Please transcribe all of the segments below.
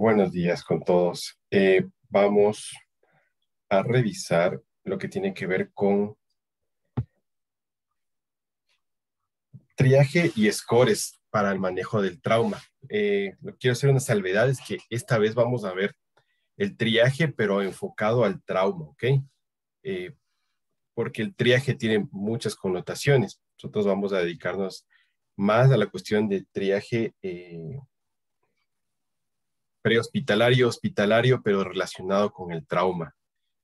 Buenos días con todos. Vamos a revisar lo que tiene que ver con triaje y scores para el manejo del trauma. Quiero hacer unas salvedades que esta vez vamos a ver el triaje, pero enfocado al trauma, ¿ok? Eh, Porque el triaje tiene muchas connotaciones. Nosotros vamos a dedicarnos más a la cuestión de triaje prehospitalario, hospitalario, pero relacionado con el trauma.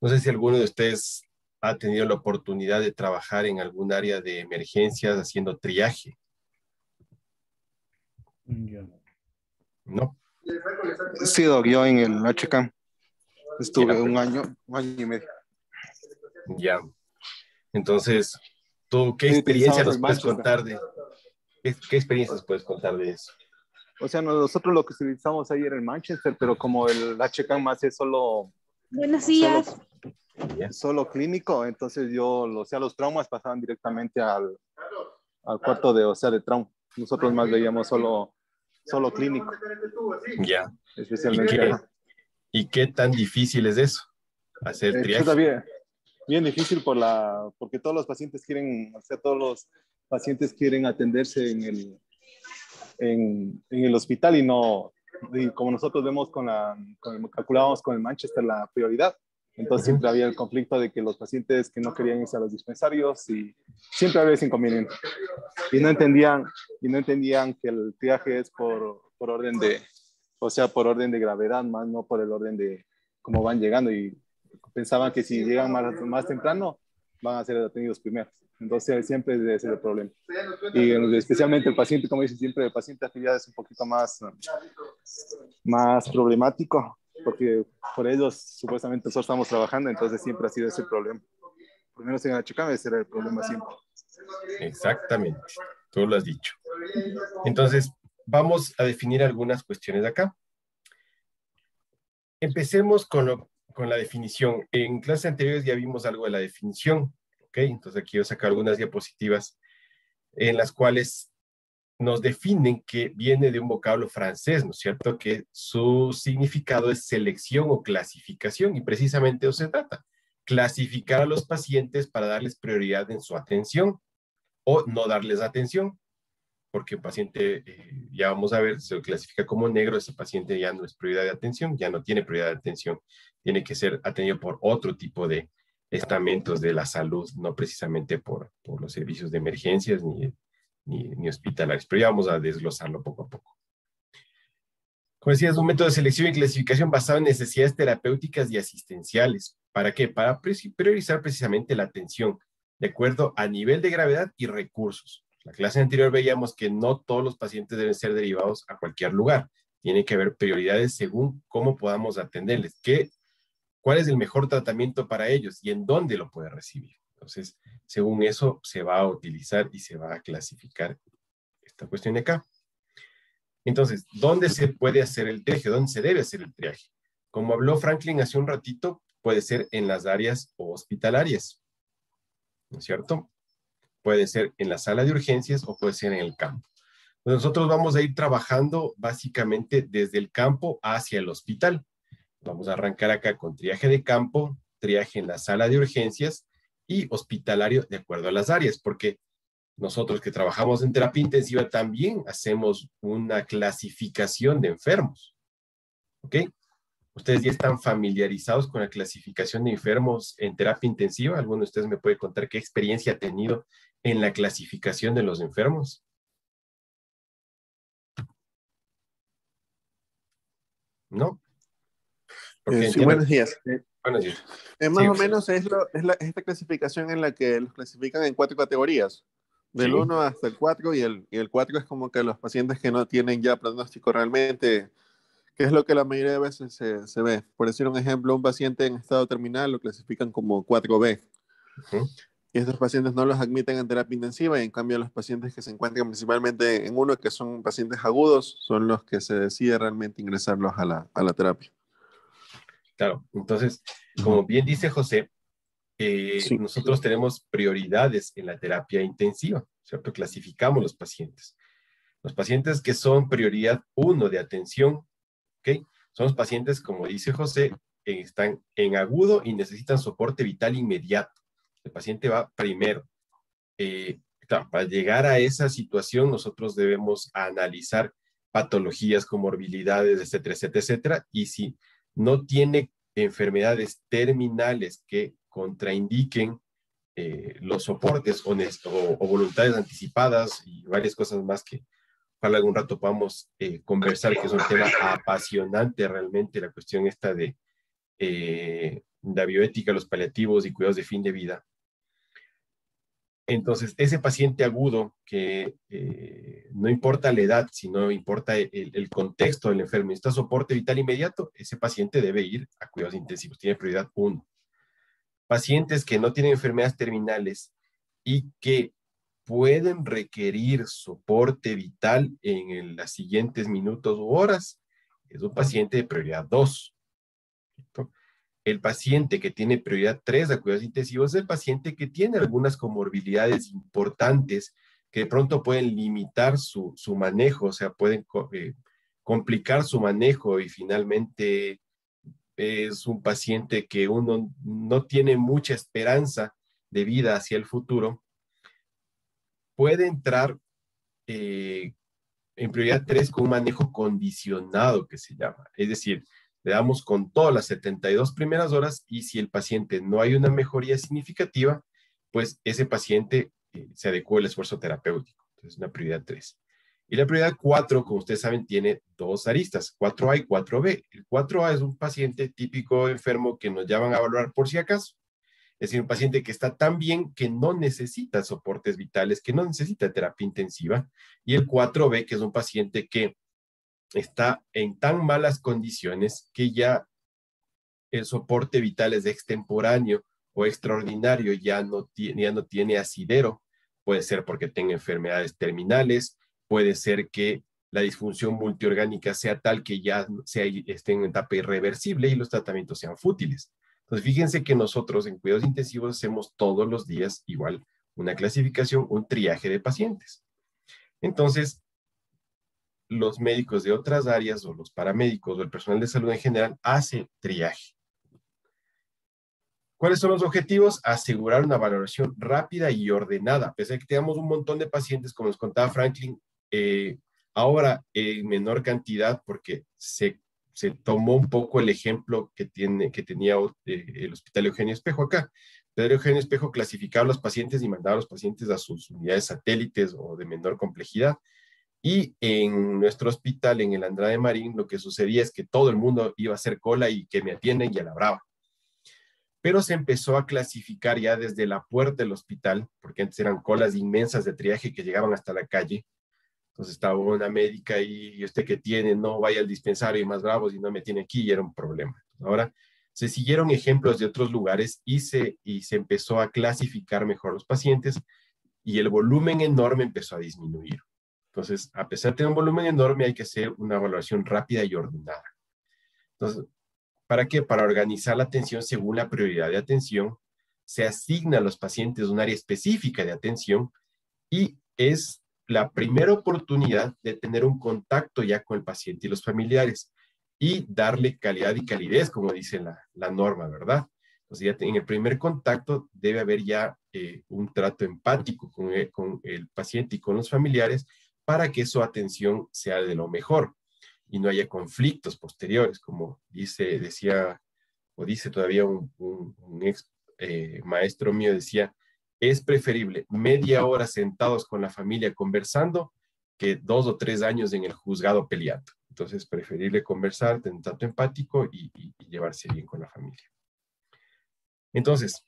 No sé si alguno de ustedes ha tenido la oportunidad de trabajar en algún área de emergencias haciendo triaje, Ya. ¿no? Sí, Doc, yo en el HCAM Ya, estuve un año y medio. ya. Entonces, ¿tú qué Sí, experiencia utilizamos nos el puedes Manchester. contar de, qué experiencias puedes contar de eso? O sea, nosotros lo que utilizamos ahí era el Manchester, pero como el HCAM más es Buenos solo, días. Ya. solo clínico, entonces o sea, los traumas pasaban directamente al cuarto de trauma. Nosotros más veíamos solo clínico, Ya. especialmente. ¿Y qué tan difícil es eso? Hacer triaje. Bien difícil porque todos los pacientes quieren, o sea, todos los pacientes quieren atenderse en el hospital y como nosotros vemos calculábamos con el Manchester la prioridad, entonces siempre había el conflicto de que los pacientes que no querían irse a los dispensarios y siempre había ese inconveniente. Y no entendían que el triaje es por orden por orden de gravedad, más no por el orden de cómo van llegando y pensaban que si llegan más temprano van a ser atendidos primero. Entonces siempre debe ser el problema. Y especialmente el paciente, como dice siempre, el paciente afiliado es un poquito más problemático, porque por ellos supuestamente nosotros estamos trabajando, entonces siempre ha sido ese el problema. Por lo menos en HCAM ese era el problema siempre. Exactamente, tú lo has dicho. Entonces, vamos a definir algunas cuestiones acá. Empecemos con la definición. En clases anteriores ya vimos algo de la definición, ¿ok? Entonces aquí voy a sacar algunas diapositivas en las cuales nos definen que viene de un vocablo francés, ¿no es cierto? Que su significado es selección o clasificación, y precisamente de eso se trata. Clasificar a los pacientes para darles prioridad en su atención o no darles atención, porque el paciente, ya vamos a ver, se lo clasifica como negro, ese paciente ya no es prioridad de atención, ya no tiene prioridad de atención, tiene que ser atendido por otro tipo de estamentos de la salud, no precisamente por los servicios de emergencias ni hospitalarios, pero ya vamos a desglosarlo poco a poco. Como decía, es un método de selección y clasificación basado en necesidades terapéuticas y asistenciales. ¿Para qué? Para priorizar precisamente la atención, de acuerdo a nivel de gravedad y recursos. La clase anterior veíamos que no todos los pacientes deben ser derivados a cualquier lugar. Tiene que haber prioridades según cómo podamos atenderles, cuál es el mejor tratamiento para ellos y en dónde lo puede recibir. Entonces, según eso, se va a utilizar y se va a clasificar esta cuestión de acá. Entonces, ¿dónde se puede hacer el triaje? ¿Dónde se debe hacer el triaje? Como habló Franklin hace un ratito, puede ser en las áreas hospitalarias, ¿no es cierto? Puede ser en la sala de urgencias o puede ser en el campo. Nosotros vamos a ir trabajando básicamente desde el campo hacia el hospital. Vamos a arrancar acá con triaje de campo, triaje en la sala de urgencias y hospitalario de acuerdo a las áreas, porque nosotros que trabajamos en terapia intensiva también hacemos una clasificación de enfermos, ¿ok? ¿Ustedes ya están familiarizados con la clasificación de enfermos en terapia intensiva? ¿Alguno de ustedes me puede contar qué experiencia ha tenido en la clasificación de los enfermos? ¿No? Porque Sí, entiendo. buenos días. Buenos días. Más Sí, o José. menos esta clasificación en la que los clasifican en 4 categorías, del Sí. 1 hasta el 4, y el 4 es como que los pacientes que no tienen ya pronóstico realmente, que es lo que la mayoría de veces se ve. Por decir un ejemplo, un paciente en estado terminal lo clasifican como 4B. Uh-huh. Y estos pacientes no los admiten en terapia intensiva, y en cambio los pacientes que se encuentran principalmente en uno, que son pacientes agudos, son los que se decide realmente ingresarlos a la terapia. Claro, entonces, como bien dice José, Sí. nosotros tenemos prioridades en la terapia intensiva, ¿cierto? Clasificamos los pacientes. Los pacientes que son prioridad 1 de atención, ¿ok? Son los pacientes, como dice José, que están en agudo y necesitan soporte vital inmediato. El paciente va primero. Claro, para llegar a esa situación, nosotros debemos analizar patologías, comorbilidades, etcétera, etcétera, etcétera. Y si no tiene enfermedades terminales que contraindiquen los soportes o voluntades anticipadas y varias cosas más que ojalá algún rato podamos conversar, que es un tema apasionante realmente, la cuestión esta de la bioética, los paliativos y cuidados de fin de vida. Entonces, ese paciente agudo que no importa la edad, sino importa el contexto del enfermo, necesita soporte vital inmediato, ese paciente debe ir a cuidados intensivos, tiene prioridad 1. Pacientes que no tienen enfermedades terminales y que pueden requerir soporte vital en los siguientes minutos u horas, es un paciente de prioridad 2. ¿Cierto? El paciente que tiene prioridad 3 a cuidados intensivos es el paciente que tiene algunas comorbilidades importantes que de pronto pueden limitar su manejo, o sea, pueden complicar su manejo y finalmente es un paciente que uno no tiene mucha esperanza de vida hacia el futuro, puede entrar en prioridad 3 con un manejo condicionado que se llama. Es decir, le damos con todas las 72 primeras horas y si el paciente no hay una mejoría significativa, pues ese paciente se adecua al esfuerzo terapéutico. Entonces, una prioridad 3. Y la prioridad 4, como ustedes saben, tiene dos aristas, 4A y 4B. El 4A es un paciente típico enfermo que nos llaman a evaluar por si acaso. Es decir, un paciente que está tan bien que no necesita soportes vitales, que no necesita terapia intensiva. Y el 4B, que es un paciente que está en tan malas condiciones que ya el soporte vital es extemporáneo o extraordinario, ya no tiene asidero. Puede ser porque tenga enfermedades terminales, puede ser que la disfunción multiorgánica sea tal que ya esté en etapa irreversible y los tratamientos sean fútiles. Entonces, fíjense que nosotros en cuidados intensivos hacemos todos los días igual una clasificación, un triaje de pacientes. Entonces, los médicos de otras áreas o los paramédicos o el personal de salud en general hace triaje. ¿Cuáles son los objetivos? Asegurar una valoración rápida y ordenada. A pesar de que tenemos un montón de pacientes, como nos contaba Franklin, ahora en menor cantidad porque se tomó un poco el ejemplo que tenía el Hospital Eugenio Espejo acá. El Eugenio Espejo clasificaba a los pacientes y mandaba a los pacientes a sus unidades satélites o de menor complejidad. Y en nuestro hospital, en el Andrade Marín, lo que sucedía es que todo el mundo iba a hacer cola y que me atienden y a la brava. Pero se empezó a clasificar ya desde la puerta del hospital, porque antes eran colas inmensas de triaje que llegaban hasta la calle. Entonces estaba una médica y usted que tiene, no vaya al dispensario y más bravos y no me tiene aquí y era un problema. Ahora se siguieron ejemplos de otros lugares y se empezó a clasificar mejor los pacientes y el volumen enorme empezó a disminuir. Entonces, a pesar de tener un volumen enorme, hay que hacer una evaluación rápida y ordenada. Entonces, ¿para qué? Para organizar la atención según la prioridad de atención, se asigna a los pacientes un área específica de atención y es la primera oportunidad de tener un contacto ya con el paciente y los familiares y darle calidad y calidez, como dice la norma, ¿verdad? Entonces, ya en el primer contacto debe haber ya un trato empático con el paciente y con los familiares para que su atención sea de lo mejor y no haya conflictos posteriores, como decía todavía un ex maestro mío, decía, es preferible media hora sentados con la familia conversando que 2 o 3 años en el juzgado peleando. Entonces, es preferible conversar, tener un trato empático y llevarse bien con la familia. Entonces,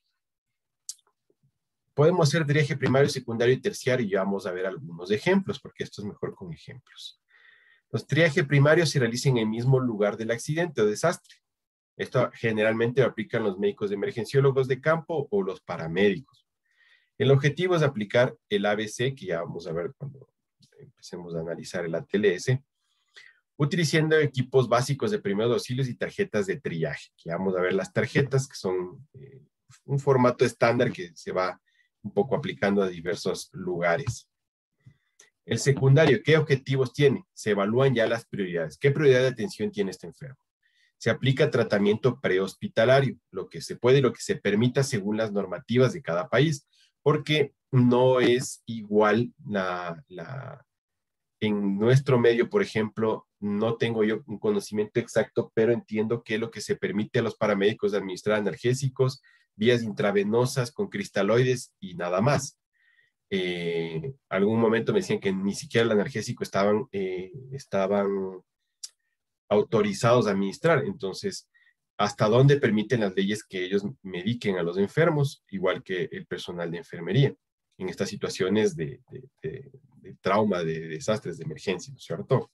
podemos hacer triaje primario, secundario y terciario y vamos a ver algunos ejemplos, porque esto es mejor con ejemplos. Los triaje primario se realiza en el mismo lugar del accidente o desastre. Esto generalmente lo aplican los médicos de emergenciólogos de campo o los paramédicos. El objetivo es aplicar el ABC, que ya vamos a ver cuando empecemos a analizar el ATLS, utilizando equipos básicos de primeros auxilios y tarjetas de triaje. Que vamos a ver las tarjetas, que son un formato estándar que se va un poco aplicando a diversos lugares. El secundario, ¿qué objetivos tiene? Se evalúan ya las prioridades. ¿Qué prioridad de atención tiene este enfermo? se aplica tratamiento prehospitalario, lo que se puede y lo que se permita según las normativas de cada país, porque no es igual en nuestro medio, por ejemplo, no tengo yo un conocimiento exacto, pero entiendo que lo que se permite a los paramédicos es administrar analgésicos, vías intravenosas con cristaloides y nada más. Algún momento me decían que ni siquiera el analgésico estaban autorizados a administrar. Entonces, ¿hasta dónde permiten las leyes que ellos mediquen a los enfermos, igual que el personal de enfermería, en estas situaciones de trauma, de desastres, de emergencia, ¿no es cierto?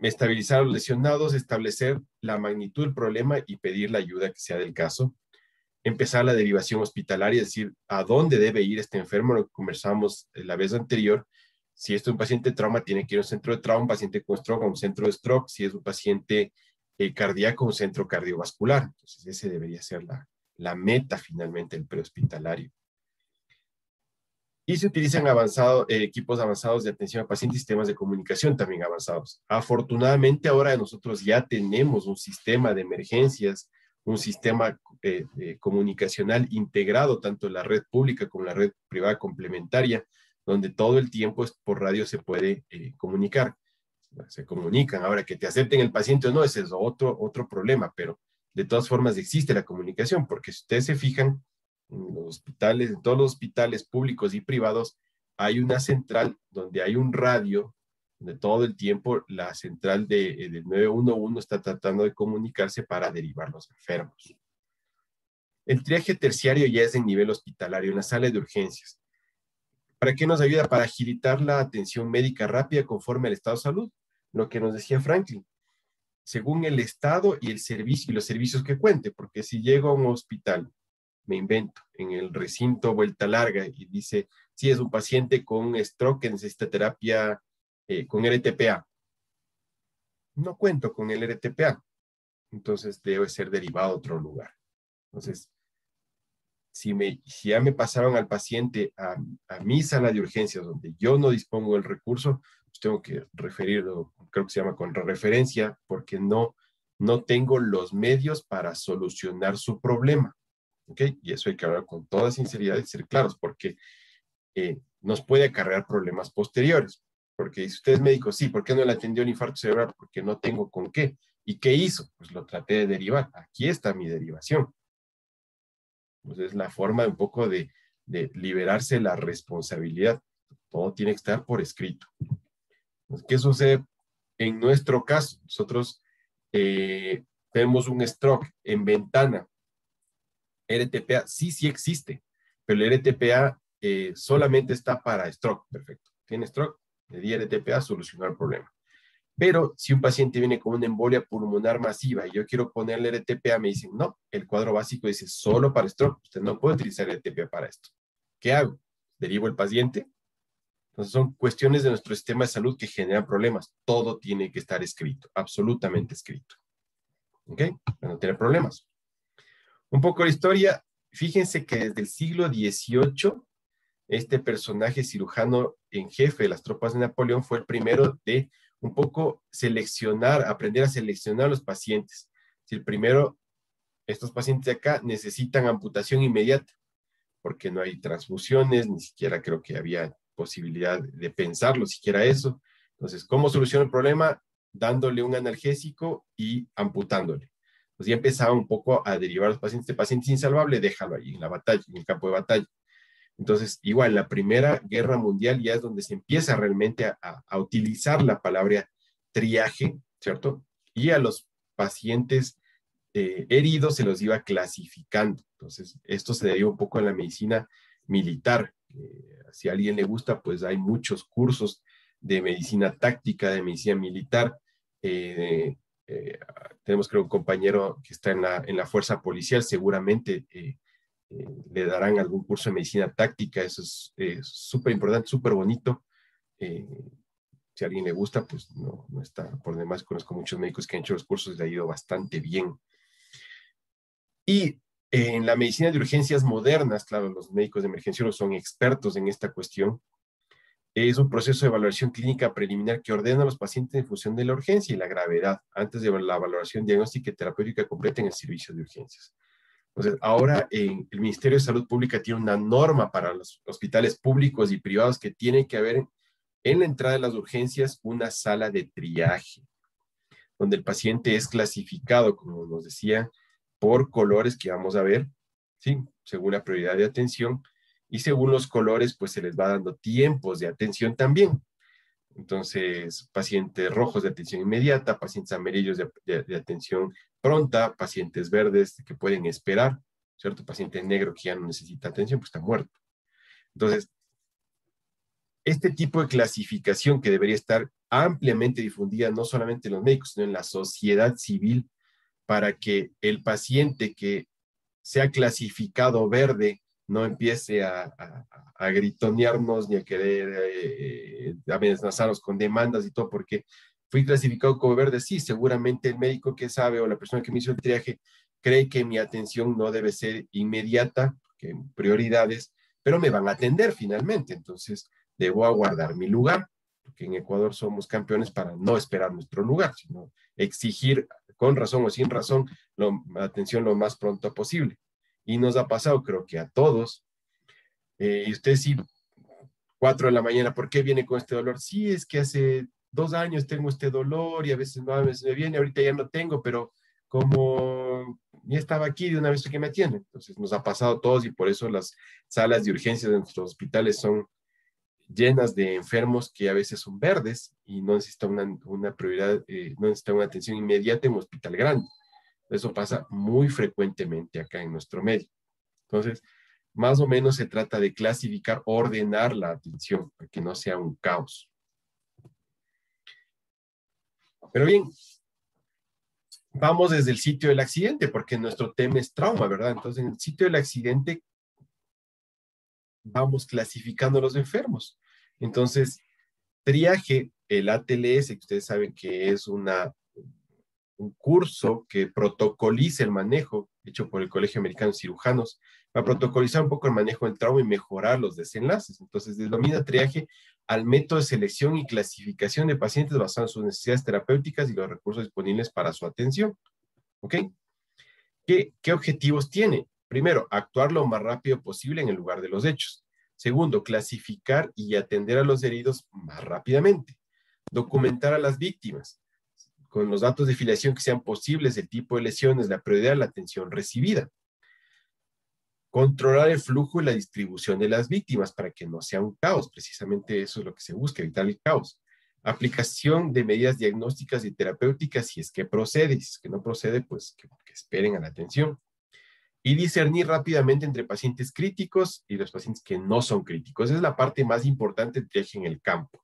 Estabilizar a los lesionados, establecer la magnitud del problema y pedir la ayuda que sea del caso. Empezar la derivación hospitalaria, es decir, a dónde debe ir este enfermo, lo que conversamos la vez anterior. Si esto es un paciente de trauma, tiene que ir a un centro de trauma, un paciente con stroke, a un centro de stroke. Si es un paciente cardíaco, un centro cardiovascular. Entonces, ese debería ser la meta finalmente del prehospitalario. Y se utilizan equipos avanzados de atención a pacientes y sistemas de comunicación también avanzados. Afortunadamente, ahora nosotros ya tenemos un sistema de emergencias, un sistema comunicacional integrado, tanto en la red pública como en la red privada complementaria, donde todo el tiempo por radio se puede comunicar. Se comunican. Ahora, que te acepten el paciente o no, ese es otro problema, pero de todas formas existe la comunicación, porque si ustedes se fijan, en los hospitales, en todos los hospitales públicos y privados, hay una central donde hay un radio, donde todo el tiempo la central del 911 está tratando de comunicarse para derivar los enfermos. El triaje terciario ya es en nivel hospitalario, en la sala de urgencias. ¿Para qué nos ayuda? Para agilitar la atención médica rápida conforme al estado de salud, lo que nos decía Franklin, según el estado y el servicio y los servicios que cuente, porque si llego a un hospital, me invento, en el recinto vuelta larga y dice, sí, es un paciente con stroke que necesita terapia con RTPA. No cuento con el RTPA, entonces debe ser derivado a otro lugar. Entonces, si ya me pasaron al paciente a mi sala de urgencias donde yo no dispongo del recurso, pues tengo que referirlo, creo que se llama con referencia, porque no tengo los medios para solucionar su problema. ¿Ok? Y eso hay que hablar con toda sinceridad y ser claros, porque nos puede acarrear problemas posteriores. Porque si usted es médico, sí, ¿por qué no le atendió el infarto cerebral? Porque no tengo con qué. ¿Y qué hizo? Pues lo traté de derivar. Aquí está mi derivación. Entonces, es la forma de un poco de liberarse la responsabilidad. Todo tiene que estar por escrito. Entonces, ¿qué sucede en nuestro caso? Nosotros tenemos un stroke en ventana. RTPA sí existe, pero el RTPA solamente está para stroke. Perfecto. Tiene stroke, le di RTPA, solucionó el problema. Pero si un paciente viene con una embolia pulmonar masiva y yo quiero ponerle RTPA, me dicen, no, el cuadro básico dice solo para stroke. Usted no puede utilizar RTPA para esto. ¿Qué hago? ¿Derivo el paciente? Entonces son cuestiones de nuestro sistema de salud que generan problemas. Todo tiene que estar escrito, absolutamente escrito. ¿Ok? Para no tener problemas. Un poco de historia. Fíjense que desde el siglo XVIII, este personaje cirujano en jefe de las tropas de Napoleón fue el primero de un poco aprender a seleccionar los pacientes. Si el primero, estos pacientes de acá necesitan amputación inmediata, porque no hay transfusiones, ni siquiera creo que había posibilidad de pensarlo, siquiera eso. Entonces, ¿cómo soluciona el problema? Dándole un analgésico y amputándole. Pues ya empezaba un poco a derivar los pacientes de pacientes insalvables, déjalo ahí en la batalla, en el campo de batalla. Entonces, igual, la Primera Guerra Mundial ya es donde se empieza realmente a utilizar la palabra triaje, ¿cierto? Y a los pacientes heridos se los iba clasificando. Entonces, esto se deriva un poco en la medicina militar. Si a alguien le gusta, pues hay muchos cursos de medicina táctica, de medicina militar. Tenemos, creo, un compañero que está en la fuerza policial, seguramente le darán algún curso de medicina táctica. Eso es súper importante, súper bonito. Si a alguien le gusta, pues no está por demás. Conozco muchos médicos que han hecho los cursos y le ha ido bastante bien. Y en la medicina de urgencias modernas, claro, los médicos de emergencia son expertos en esta cuestión. Es un proceso de valoración clínica preliminar que ordena a los pacientes en función de la urgencia y la gravedad, antes de la valoración diagnóstica y terapéutica completa en el servicio de urgencias. Entonces, ahora el Ministerio de Salud Pública tiene una norma para los hospitales públicos y privados que tiene que haber en la entrada de las urgencias una sala de triaje, donde el paciente es clasificado, como nos decía, por colores que vamos a ver, ¿sí? Según la prioridad de atención, y según los colores, pues se les va dando tiempos de atención también. Entonces, pacientes rojos de atención inmediata, pacientes amarillos de atención pronta, pacientes verdes que pueden esperar, ¿cierto? Paciente negro que ya no necesita atención, pues está muerto. Entonces, este tipo de clasificación que debería estar ampliamente difundida, no solamente en los médicos, sino en la sociedad civil, para que el paciente que sea clasificado verde no empiece a gritonearnos ni a querer amenazarnos con demandas y todo, porque fui clasificado como verde. Sí, seguramente el médico que sabe o la persona que me hizo el triaje cree que mi atención no debe ser inmediata, que prioridades, pero me van a atender finalmente. Entonces, debo aguardar mi lugar, porque en Ecuador somos campeones para no esperar nuestro lugar, sino exigir con razón o sin razón la atención lo más pronto posible. Y nos ha pasado, creo que a todos. Y usted sí, 4 de la mañana, ¿por qué viene con este dolor? Sí, es que hace 2 años tengo este dolor y a veces no, a veces me viene, ahorita ya no tengo, pero como ya estaba aquí de una vez que me atienden. Entonces nos ha pasado a todos y por eso las salas de urgencias de nuestros hospitales son llenas de enfermos que a veces son verdes y no necesita una prioridad, no necesita una atención inmediata en un hospital grande. Eso pasa muy frecuentemente acá en nuestro medio. Entonces, más o menos se trata de clasificar, ordenar la atención, para que no sea un caos. Pero bien, vamos desde el sitio del accidente, porque nuestro tema es trauma, ¿verdad? Entonces, en el sitio del accidente vamos clasificando a los enfermos. Entonces, triaje, el ATLS, que ustedes saben que es un curso que protocoliza el manejo, hecho por el Colegio Americano de Cirujanos, para protocolizar un poco el manejo del trauma y mejorar los desenlaces. Entonces, denomina triaje al método de selección y clasificación de pacientes basado en sus necesidades terapéuticas y los recursos disponibles para su atención. ¿Ok? ¿Qué objetivos tiene? Primero, actuar lo más rápido posible en el lugar de los hechos. Segundo, clasificar y atender a los heridos más rápidamente. Documentar a las víctimas con los datos de filiación que sean posibles, el tipo de lesiones, la prioridad, la atención recibida. Controlar el flujo y la distribución de las víctimas para que no sea un caos. Precisamente eso es lo que se busca, evitar el caos. Aplicación de medidas diagnósticas y terapéuticas si es que procede. Si es que no procede, pues que esperen a la atención. Y discernir rápidamente entre pacientes críticos y los pacientes que no son críticos. Esa es la parte más importante del triaje en el campo.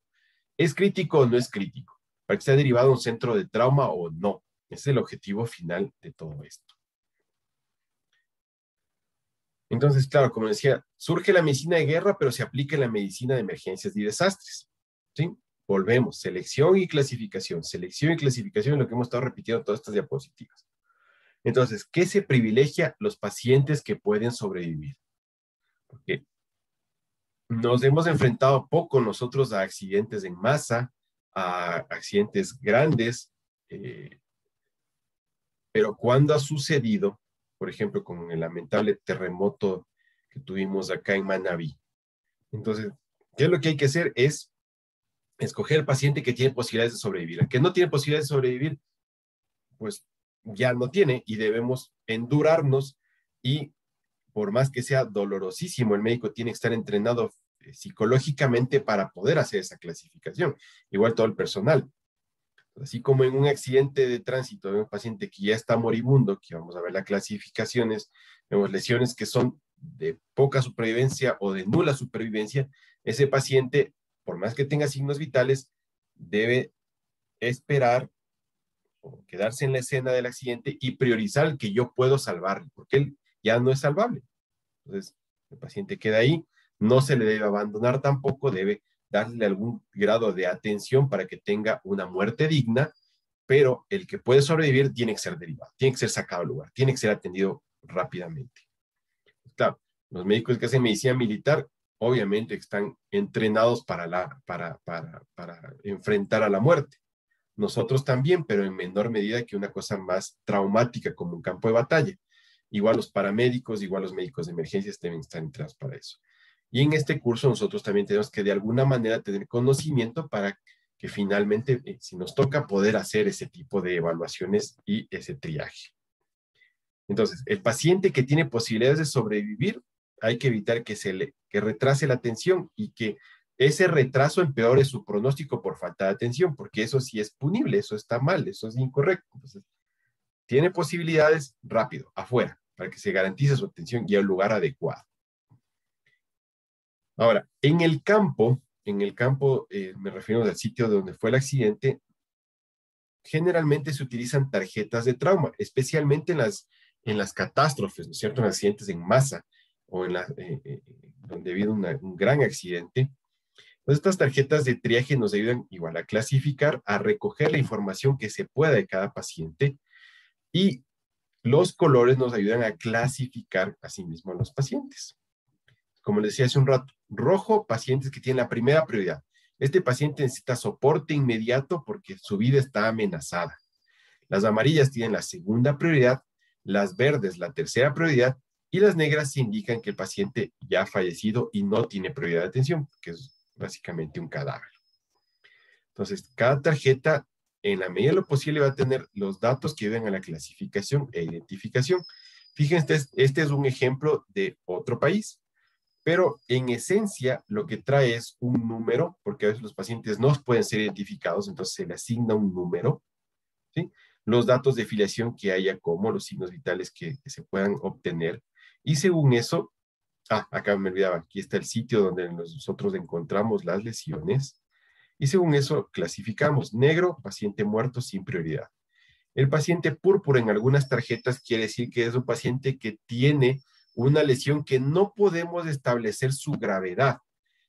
¿Es crítico o no es crítico? Para que sea derivado a un centro de trauma o no. Ese es el objetivo final de todo esto. Entonces, claro, como decía, surge la medicina de guerra, pero se aplica en la medicina de emergencias y desastres. ¿Sí? Volvemos, selección y clasificación. Selección y clasificación es lo que hemos estado repitiendo en todas estas diapositivas. Entonces, ¿qué se privilegia? Los pacientes que pueden sobrevivir. Porque nos hemos enfrentado poco nosotros a accidentes en masa, a accidentes grandes, pero cuando ha sucedido, por ejemplo, con el lamentable terremoto que tuvimos acá en Manabí. Entonces, ¿qué es lo que hay que hacer? Es escoger el paciente que tiene posibilidades de sobrevivir. El que no tiene posibilidades de sobrevivir, pues ya no tiene y debemos endurarnos y por más que sea dolorosísimo, el médico tiene que estar entrenado psicológicamente para poder hacer esa clasificación. Igual todo el personal. Así como en un accidente de tránsito de un paciente que ya está moribundo, que vamos a ver las clasificaciones, vemos lesiones que son de poca supervivencia o de nula supervivencia, ese paciente, por más que tenga signos vitales, debe esperar o quedarse en la escena del accidente y priorizar el que yo puedo salvarle, porque él ya no es salvable. Entonces, el paciente queda ahí, no se le debe abandonar tampoco, debe darle algún grado de atención para que tenga una muerte digna, pero el que puede sobrevivir tiene que ser derivado, tiene que ser sacado del lugar, tiene que ser atendido rápidamente. Claro, los médicos que hacen medicina militar obviamente están entrenados para enfrentar a la muerte. Nosotros también, pero en menor medida que una cosa más traumática como un campo de batalla. Igual los paramédicos, igual los médicos de emergencias deben estar entrenados para eso. Y en este curso nosotros también tenemos que de alguna manera tener conocimiento para que finalmente, si nos toca, poder hacer ese tipo de evaluaciones y ese triaje. Entonces, el paciente que tiene posibilidades de sobrevivir, hay que evitar que retrase la atención y que ese retraso empeore su pronóstico por falta de atención, porque eso sí es punible, eso está mal, eso es incorrecto. Entonces, tiene posibilidades, rápido, afuera, para que se garantice su atención y el lugar adecuado. Ahora, me refiero al sitio donde fue el accidente, generalmente se utilizan tarjetas de trauma, especialmente en las catástrofes, ¿no es cierto? En accidentes en masa o donde ha habido un gran accidente. Entonces, estas tarjetas de triaje nos ayudan igual a clasificar, a recoger la información que se pueda de cada paciente y los colores nos ayudan a clasificar a sí mismo a los pacientes. Como les decía hace un rato, rojo, pacientes que tienen la primera prioridad. Este paciente necesita soporte inmediato porque su vida está amenazada. Las amarillas tienen la segunda prioridad, las verdes la tercera prioridad y las negras indican que el paciente ya ha fallecido y no tiene prioridad de atención, que es básicamente un cadáver. Entonces, cada tarjeta, en la medida de lo posible, va a tener los datos que ayudan a la clasificación e identificación. Fíjense, este es un ejemplo de otro país, pero en esencia lo que trae es un número, porque a veces los pacientes no pueden ser identificados, entonces se le asigna un número, ¿sí? Los datos de filiación que haya, como los signos vitales que se puedan obtener, y según eso, acá me olvidaba, aquí está el sitio donde nosotros encontramos las lesiones, y según eso clasificamos: negro, paciente muerto sin prioridad. El paciente púrpura en algunas tarjetas quiere decir que es un paciente que tiene una lesión que no podemos establecer su gravedad.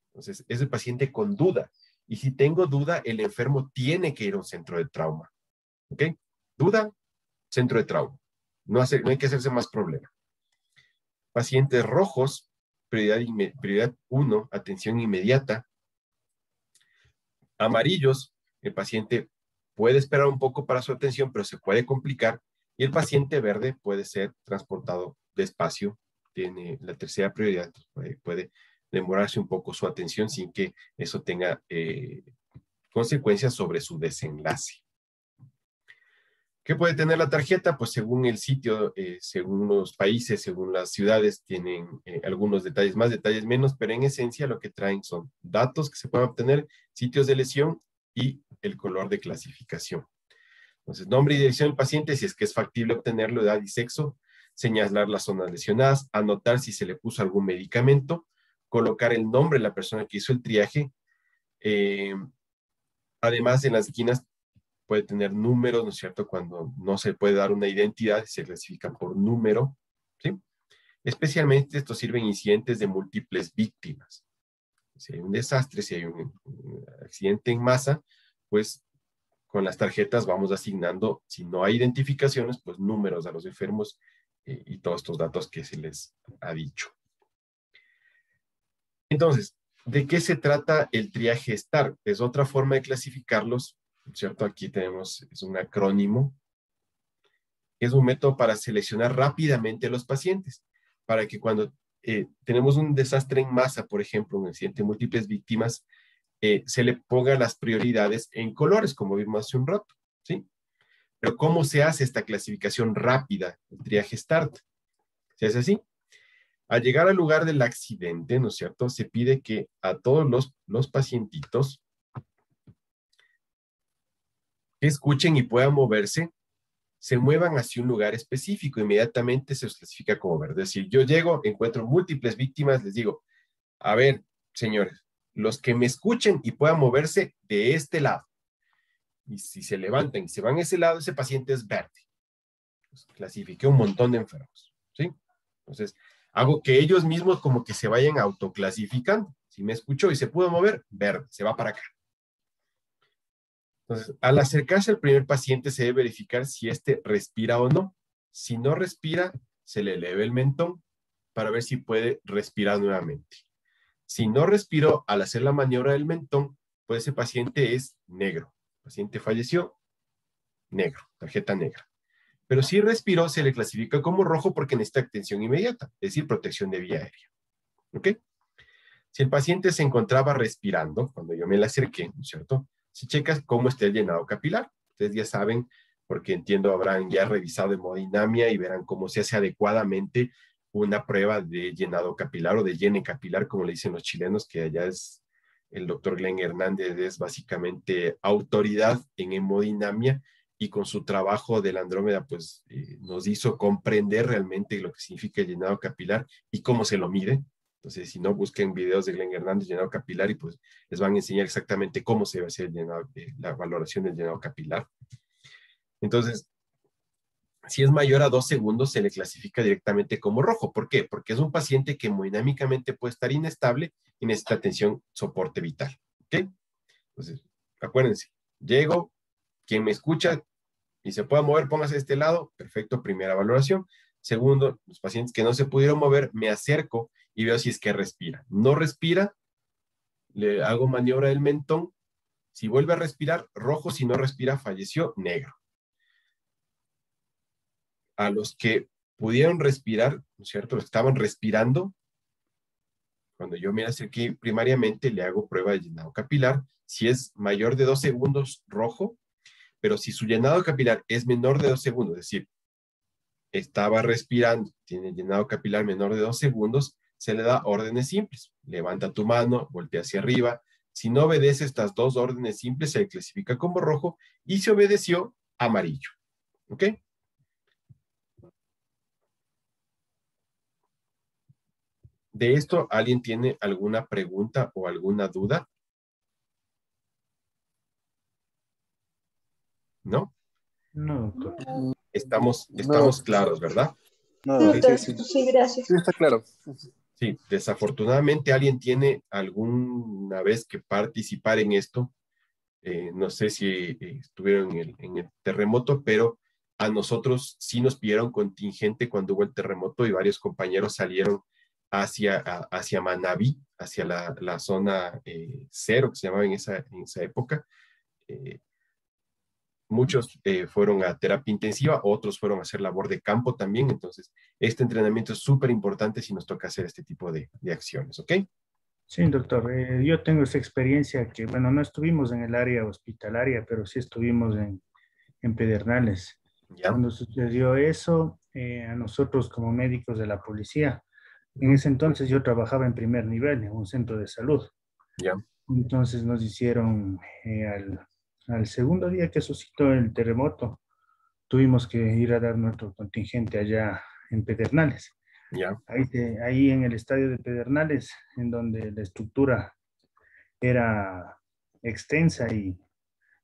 Entonces, es el paciente con duda. Y si tengo duda, el enfermo tiene que ir a un centro de trauma. ¿Ok? Duda, centro de trauma. No hay que hacerse más problema. Pacientes rojos, prioridad 1, atención inmediata. Amarillos, el paciente puede esperar un poco para su atención, pero se puede complicar. Y el paciente verde puede ser transportado despacio, tiene la tercera prioridad, puede demorarse un poco su atención sin que eso tenga consecuencias sobre su desenlace. ¿Qué puede tener la tarjeta? Pues según el sitio, según los países, según las ciudades, tienen algunos detalles más, detalles menos, pero en esencia lo que traen son datos que se pueden obtener, sitios de lesión y el color de clasificación. Entonces, nombre y dirección del paciente, si es que es factible obtenerlo, edad y sexo, señalar las zonas lesionadas, anotar si se le puso algún medicamento, colocar el nombre de la persona que hizo el triaje. Además, en las esquinas puede tener números, ¿no es cierto? Cuando no se puede dar una identidad, se clasifica por número, ¿sí? Especialmente esto sirve en incidentes de múltiples víctimas. Si hay un desastre, si hay un accidente en masa, pues con las tarjetas vamos asignando, si no hay identificaciones, pues números a los enfermos y todos estos datos que se les ha dicho. Entonces, ¿de qué se trata el triaje STAR? Es otra forma de clasificarlos, ¿cierto? Aquí tenemos, es un acrónimo, es un método para seleccionar rápidamente los pacientes, para que cuando tenemos un desastre en masa, por ejemplo, un accidente de múltiples víctimas, se le ponga las prioridades en colores, como vimos hace un rato, ¿sí? Pero ¿cómo se hace esta clasificación rápida, el triaje START? Se hace así. Al llegar al lugar del accidente, ¿no es cierto?, se pide que a todos los pacientitos que escuchen y puedan moverse, se muevan hacia un lugar específico. Inmediatamente se los clasifica como verde. Es decir, yo llego, encuentro múltiples víctimas, les digo, a ver, señores, los que me escuchen y puedan moverse de este lado. Y si se levantan y se van a ese lado, ese paciente es verde. Pues clasifiqué un montón de enfermos, ¿sí? Entonces, hago que ellos mismos como que se vayan autoclasificando. Si me escuchó y se pudo mover, verde, se va para acá. Entonces, al acercarse al primer paciente se debe verificar si éste respira o no. Si no respira, se le eleva el mentón para ver si puede respirar nuevamente. Si no respiró al hacer la maniobra del mentón, pues ese paciente es negro. El paciente falleció, negro, tarjeta negra. Pero si respiró, se le clasifica como rojo porque necesita atención inmediata, es decir, protección de vía aérea. ¿Ok? Si el paciente se encontraba respirando, cuando yo me le acerqué, ¿no es cierto? Si checas cómo está el llenado capilar, ustedes ya saben, porque entiendo habrán ya revisado hemodinamia y verán cómo se hace adecuadamente una prueba de llenado capilar o de llene capilar, como le dicen los chilenos, que allá es el doctor Glenn Hernández, es básicamente autoridad en hemodinamia y con su trabajo de la Andrómeda, pues nos hizo comprender realmente lo que significa el llenado capilar y cómo se lo mide. Entonces, si no, busquen videos de Glenn Hernández, llenado capilar, y pues les van a enseñar exactamente cómo se va a hacer el llenado, la valoración del llenado capilar. Entonces, si es mayor a 2 segundos, se le clasifica directamente como rojo. ¿Por qué? Porque es un paciente que hemodinámicamente puede estar inestable y necesita atención, soporte vital. ¿Ok? Entonces, acuérdense, llego, quien me escucha y se pueda mover, póngase de este lado, perfecto, primera valoración. Segundo, los pacientes que no se pudieron mover, me acerco y veo si es que respira. No respira, le hago maniobra del mentón. Si vuelve a respirar, rojo. Si no respira, falleció, negro. A los que pudieron respirar, ¿no es cierto? Los que estaban respirando, cuando yo me acerqué primariamente, le hago prueba de llenado capilar. Si es mayor de 2 segundos, rojo. Pero si su llenado capilar es menor de 2 segundos, es decir, estaba respirando, tiene llenado capilar menor de 2 segundos, se le da órdenes simples. Levanta tu mano, voltea hacia arriba. Si no obedece estas 2 órdenes simples, se le clasifica como rojo, y si obedeció, amarillo. ¿Ok? ¿De esto alguien tiene alguna pregunta o alguna duda? ¿No? No, doctor. Estamos No, claros, ¿verdad? No, Ok. doctor, sí, sí. Sí, gracias. sí está claro. Sí, desafortunadamente alguien tiene alguna vez que participar en esto. No sé si estuvieron en el terremoto, pero a nosotros sí nos pidieron contingente cuando hubo el terremoto y varios compañeros salieron hacia Manabí, hacia la zona cero, que se llamaba en esa época. Eh, Muchos fueron a terapia intensiva, otros fueron a hacer labor de campo también. Entonces, este entrenamiento es súper importante si nos toca hacer este tipo de acciones, ¿ok? Sí, doctor. Yo tengo esa experiencia que, bueno, no estuvimos en el área hospitalaria, pero sí estuvimos en Pedernales. ¿Ya? Cuando sucedió eso, a nosotros como médicos de la policía, en ese entonces yo trabajaba en primer nivel, en un centro de salud. ¿Ya? Entonces nos hicieron, al segundo día que suscitó el terremoto, tuvimos que ir a dar nuestro contingente allá en Pedernales. ¿Ya? Ahí en el estadio de Pedernales, en donde la estructura era extensa y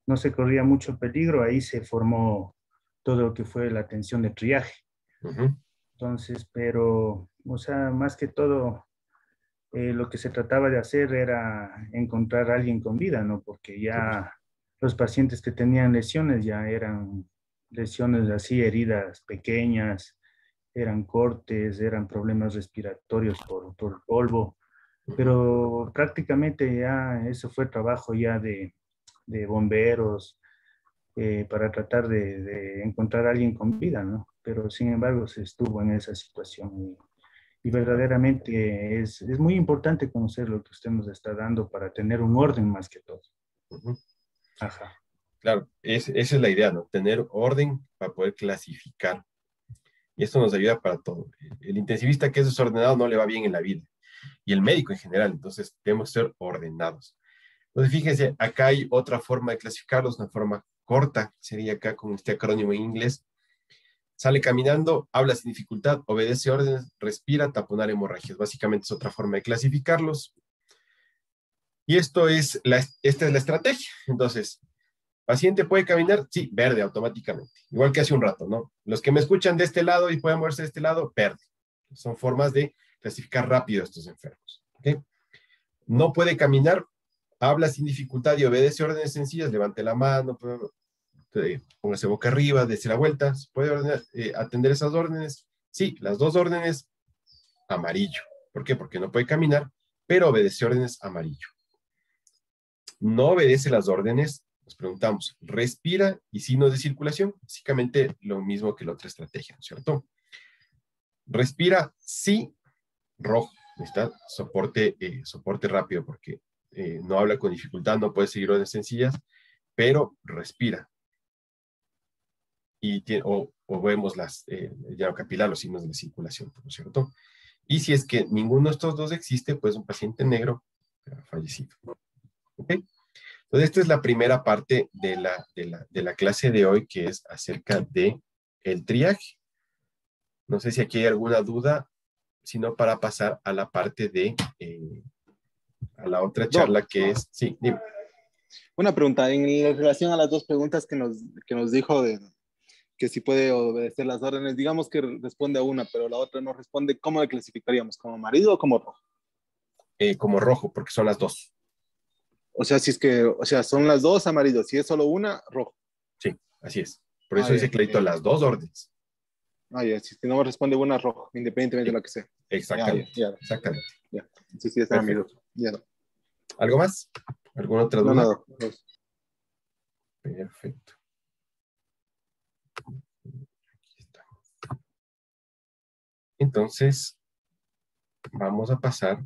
no se corría mucho peligro, ahí se formó todo lo que fue la atención de triaje. Ujú. Entonces, pero, o sea, más que todo, lo que se trataba de hacer era encontrar a alguien con vida, ¿no? Porque ya los pacientes que tenían lesiones ya eran lesiones así, heridas pequeñas, eran cortes, eran problemas respiratorios por polvo, pero prácticamente ya eso fue trabajo ya de bomberos para tratar de encontrar a alguien con vida, ¿no? Pero sin embargo se estuvo en esa situación y verdaderamente es muy importante conocer lo que usted nos está dando para tener un orden más que todo. Ujú. Ajá. Claro, esa es la idea, ¿no? Tener orden para poder clasificar. Y esto nos ayuda para todo. El intensivista que es desordenado no le va bien en la vida. Y el médico en general. Entonces, tenemos que ser ordenados. Entonces, fíjense, acá hay otra forma de clasificarlos, una forma corta, sería acá con este acrónimo en inglés. Sale caminando, habla sin dificultad, obedece órdenes, respira, taponar hemorragias. Básicamente es otra forma de clasificarlos. Y esta es la estrategia. Entonces, ¿paciente puede caminar? Sí, verde automáticamente. Igual que hace un rato, ¿no? Los que me escuchan de este lado y pueden moverse de este lado, verde. Son formas de clasificar rápido a estos enfermos. ¿Okay? No puede caminar, habla sin dificultad y obedece órdenes sencillas, levante la mano, póngase boca arriba, dése la vuelta. ¿Puede atender esas órdenes? Sí, las 2 órdenes, amarillo. ¿Por qué? Porque no puede caminar, pero obedece órdenes, amarillo. No obedece las órdenes, nos preguntamos, respira y signos de circulación, básicamente lo mismo que la otra estrategia, ¿no es cierto? Respira, sí, rojo, necesita soporte rápido porque no habla con dificultad, no puede seguir órdenes sencillas, pero respira. Y o vemos el llano capilar, los signos de la circulación, ¿no es cierto? Y si es que ninguno de estos dos existe, pues un paciente negro ha fallecido. ¿Ok? Entonces, esta es la primera parte de la clase de hoy, que es acerca de el triaje. No sé si aquí hay alguna duda, sino para pasar a la parte a la otra charla que es... Sí, dime. Una pregunta, en relación a las dos preguntas que nos dijo de que si puede obedecer las órdenes, digamos que responde a una, pero la otra no responde, ¿cómo le clasificaríamos? ¿Como amarillo o como rojo? Como rojo, porque son las dos. O sea, si es que, o sea, son las dos amarillos, si es solo una, rojo. Sí, así es. Por eso dice clarito las dos órdenes. Ya, si no me responde una, rojo, independientemente de lo que sea. Exactamente. Ya. Exactamente. Ya. Sí, está amigo. Ya no. ¿Algo más? ¿Alguna otra duda? No. Perfecto. Aquí está. Entonces, vamos a pasar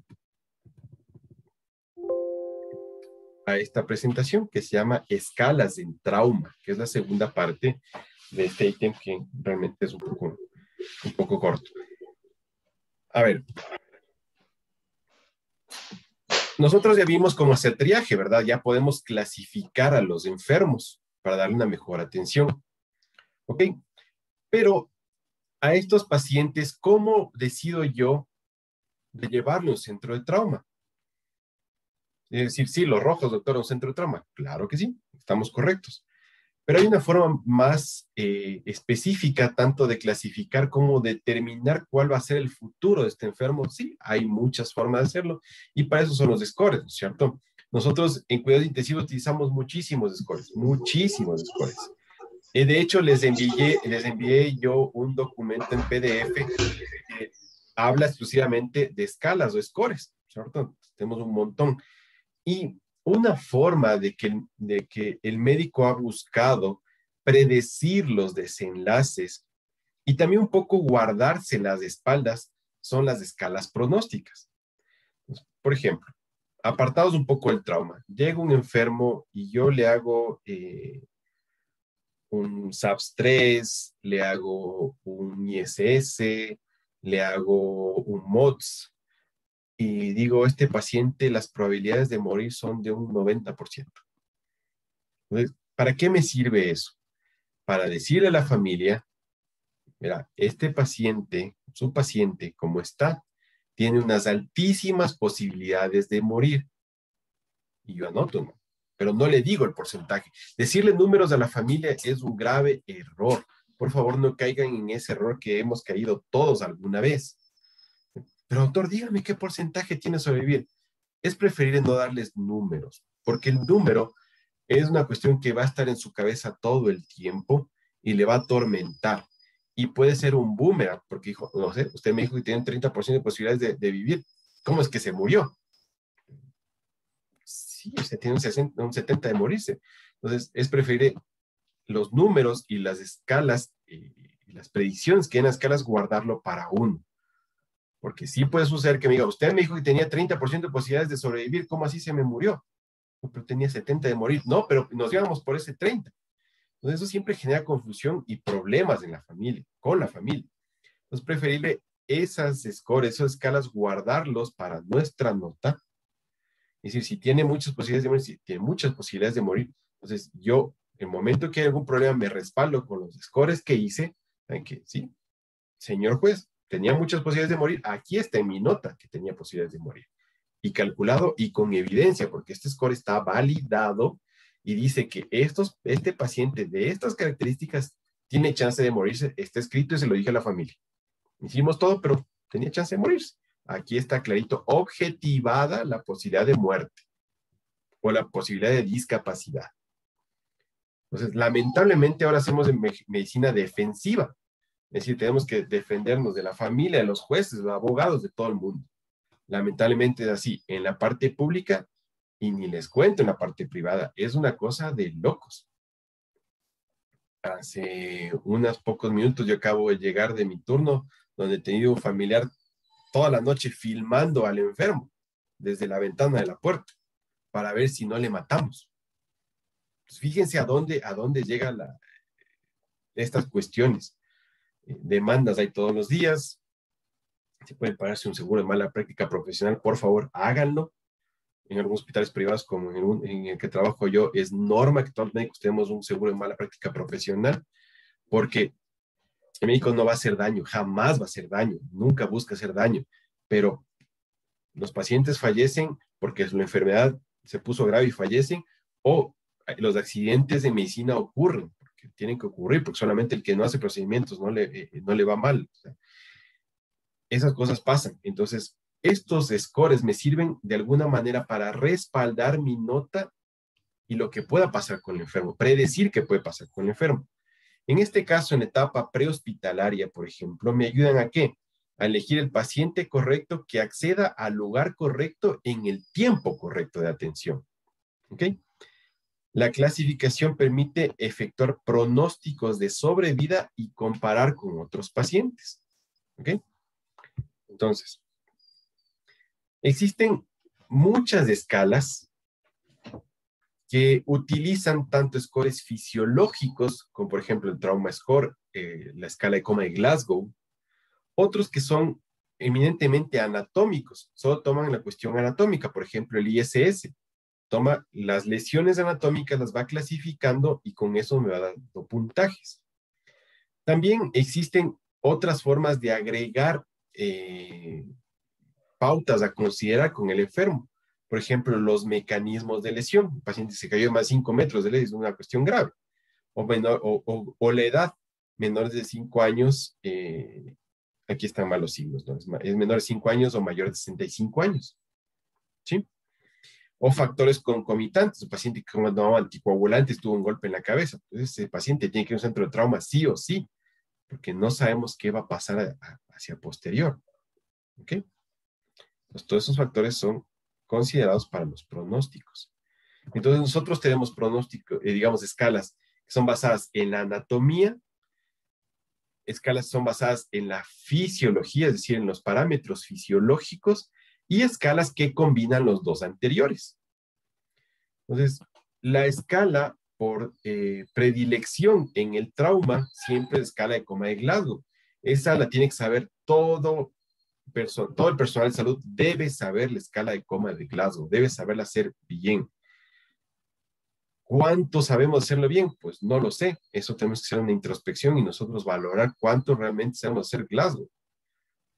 a esta presentación que se llama Escalas en Trauma, que es la segunda parte de este ítem que realmente es un poco corto. A ver, nosotros ya vimos cómo hacer triaje, ¿verdad? Ya podemos clasificar a los enfermos para darle una mejor atención. ¿Ok? Pero a estos pacientes, ¿cómo decido yo de llevarlo a un centro de trauma? Es decir, sí, los rojos, doctor, a un centro de trauma. Claro que sí, estamos correctos. Pero hay una forma más específica, tanto de clasificar como determinar cuál va a ser el futuro de este enfermo. Sí, hay muchas formas de hacerlo y para eso son los scores, ¿no es cierto? Nosotros en cuidados intensivos utilizamos muchísimos scores. De hecho, les envié yo un documento en PDF que habla exclusivamente de escalas o scores, ¿cierto? Tenemos un montón. Y una forma de que el médico ha buscado predecir los desenlaces y también un poco guardarse las espaldas son las escalas pronósticas. Por ejemplo, apartados un poco del trauma, llega un enfermo y yo le hago un SAPS-3, le hago un ISS, le hago un MODS, y digo, este paciente, las probabilidades de morir son de un 90%. Entonces, ¿para qué me sirve eso? Para decirle a la familia, mira, este paciente, su paciente, como está, tiene unas altísimas posibilidades de morir. Y yo anoto, ¿no? Pero no le digo el porcentaje. Decirle números a la familia es un grave error. Por favor, no caigan en ese error que hemos caído todos alguna vez. Pero doctor, dígame qué porcentaje tiene sobrevivir. Es preferible no darles números, porque el número es una cuestión que va a estar en su cabeza todo el tiempo y le va a atormentar. Y puede ser un boomerang, porque dijo, no sé, usted me dijo que tiene un 30% de posibilidades de vivir. ¿Cómo es que se murió? Sí, usted tiene un 70% de morirse. Entonces, es preferible los números y las escalas y las predicciones que hay en las escalas guardarlo para uno. Porque sí puede suceder que me diga, usted me dijo que tenía 30% de posibilidades de sobrevivir, ¿cómo así se me murió? No, pero tenía 70 de morir. No, pero nos íbamos por ese 30. Entonces eso siempre genera confusión y problemas en la familia, con la familia. Entonces es preferible esas scores, esas escalas, guardarlos para nuestra nota. Es decir, si tiene muchas posibilidades de morir, si tiene muchas posibilidades de morir, entonces yo, en el momento que hay algún problema, me respaldo con los scores que hice, en que sí, señor juez, tenía muchas posibilidades de morir, aquí está en mi nota que tenía posibilidades de morir. Y calculado y con evidencia, porque este score está validado y dice que este paciente de estas características tiene chance de morirse, está escrito y se lo dije a la familia. Hicimos todo, pero tenía chance de morirse. Aquí está clarito, objetivada la posibilidad de muerte o la posibilidad de discapacidad. Entonces, lamentablemente ahora hacemos medicina defensiva. Es decir, tenemos que defendernos de la familia, de los jueces, de los abogados, de todo el mundo. Lamentablemente es así en la parte pública y ni les cuento en la parte privada. Es una cosa de locos. Hace unos pocos minutos yo acabo de llegar de mi turno, donde he tenido un familiar toda la noche filmando al enfermo desde la ventana de la puerta para ver si no le matamos. Pues fíjense a dónde llegan estas cuestiones. Demandas hay todos los días. Si pueden pagarse un seguro de mala práctica profesional, por favor, háganlo. En algunos hospitales privados, como en el que trabajo yo, es norma que todos los médicos tenemos un seguro de mala práctica profesional, porque el médico no va a hacer daño, jamás va a hacer daño, nunca busca hacer daño, pero los pacientes fallecen porque la enfermedad se puso grave y fallecen, o los accidentes de medicina ocurren, porque tienen que ocurrir, porque solamente el que no hace procedimientos no le va mal. O sea, esas cosas pasan. Entonces, estos scores me sirven de alguna manera para respaldar mi nota y lo que pueda pasar con el enfermo, predecir qué puede pasar con el enfermo. En este caso, en etapa prehospitalaria, por ejemplo, me ayudan a qué? A elegir el paciente correcto que acceda al lugar correcto en el tiempo correcto de atención. ¿Ok? La clasificación permite efectuar pronósticos de sobrevida y comparar con otros pacientes. ¿Ok? Entonces, existen muchas escalas que utilizan tanto scores fisiológicos, como por ejemplo el Trauma Score, la escala de coma de Glasgow, otros que son eminentemente anatómicos, solo toman la cuestión anatómica, por ejemplo el ISS, toma las lesiones anatómicas, las va clasificando y con eso me va dando puntajes. También existen otras formas de agregar pautas a considerar con el enfermo. Por ejemplo, los mecanismos de lesión. El paciente se cayó más de 5 metros de lesión, es una cuestión grave. O la edad, menores de 5 años, aquí están mal los signos, ¿no? Es menor de 5 años o mayor de 65 años. ¿Sí? O factores concomitantes. El paciente que tomaba anticoagulantes tuvo un golpe en la cabeza. Entonces, ese paciente tiene que ir a un centro de trauma sí o sí, porque no sabemos qué va a pasar hacia posterior. ¿Ok? Pues todos esos factores son considerados para los pronósticos. Entonces nosotros tenemos pronósticos, digamos, escalas que son basadas en la anatomía, escalas que son basadas en la fisiología, es decir, en los parámetros fisiológicos, y escalas que combinan los dos anteriores. Entonces, la escala por predilección en el trauma siempre es escala de coma de Glasgow. Esa la tiene que saber todo el personal de salud debe saber la escala de coma de Glasgow, debe saberla hacer bien. ¿Cuánto sabemos hacerlo bien? Pues no lo sé. Eso tenemos que hacer una introspección y nosotros valorar cuánto realmente sabemos hacer Glasgow.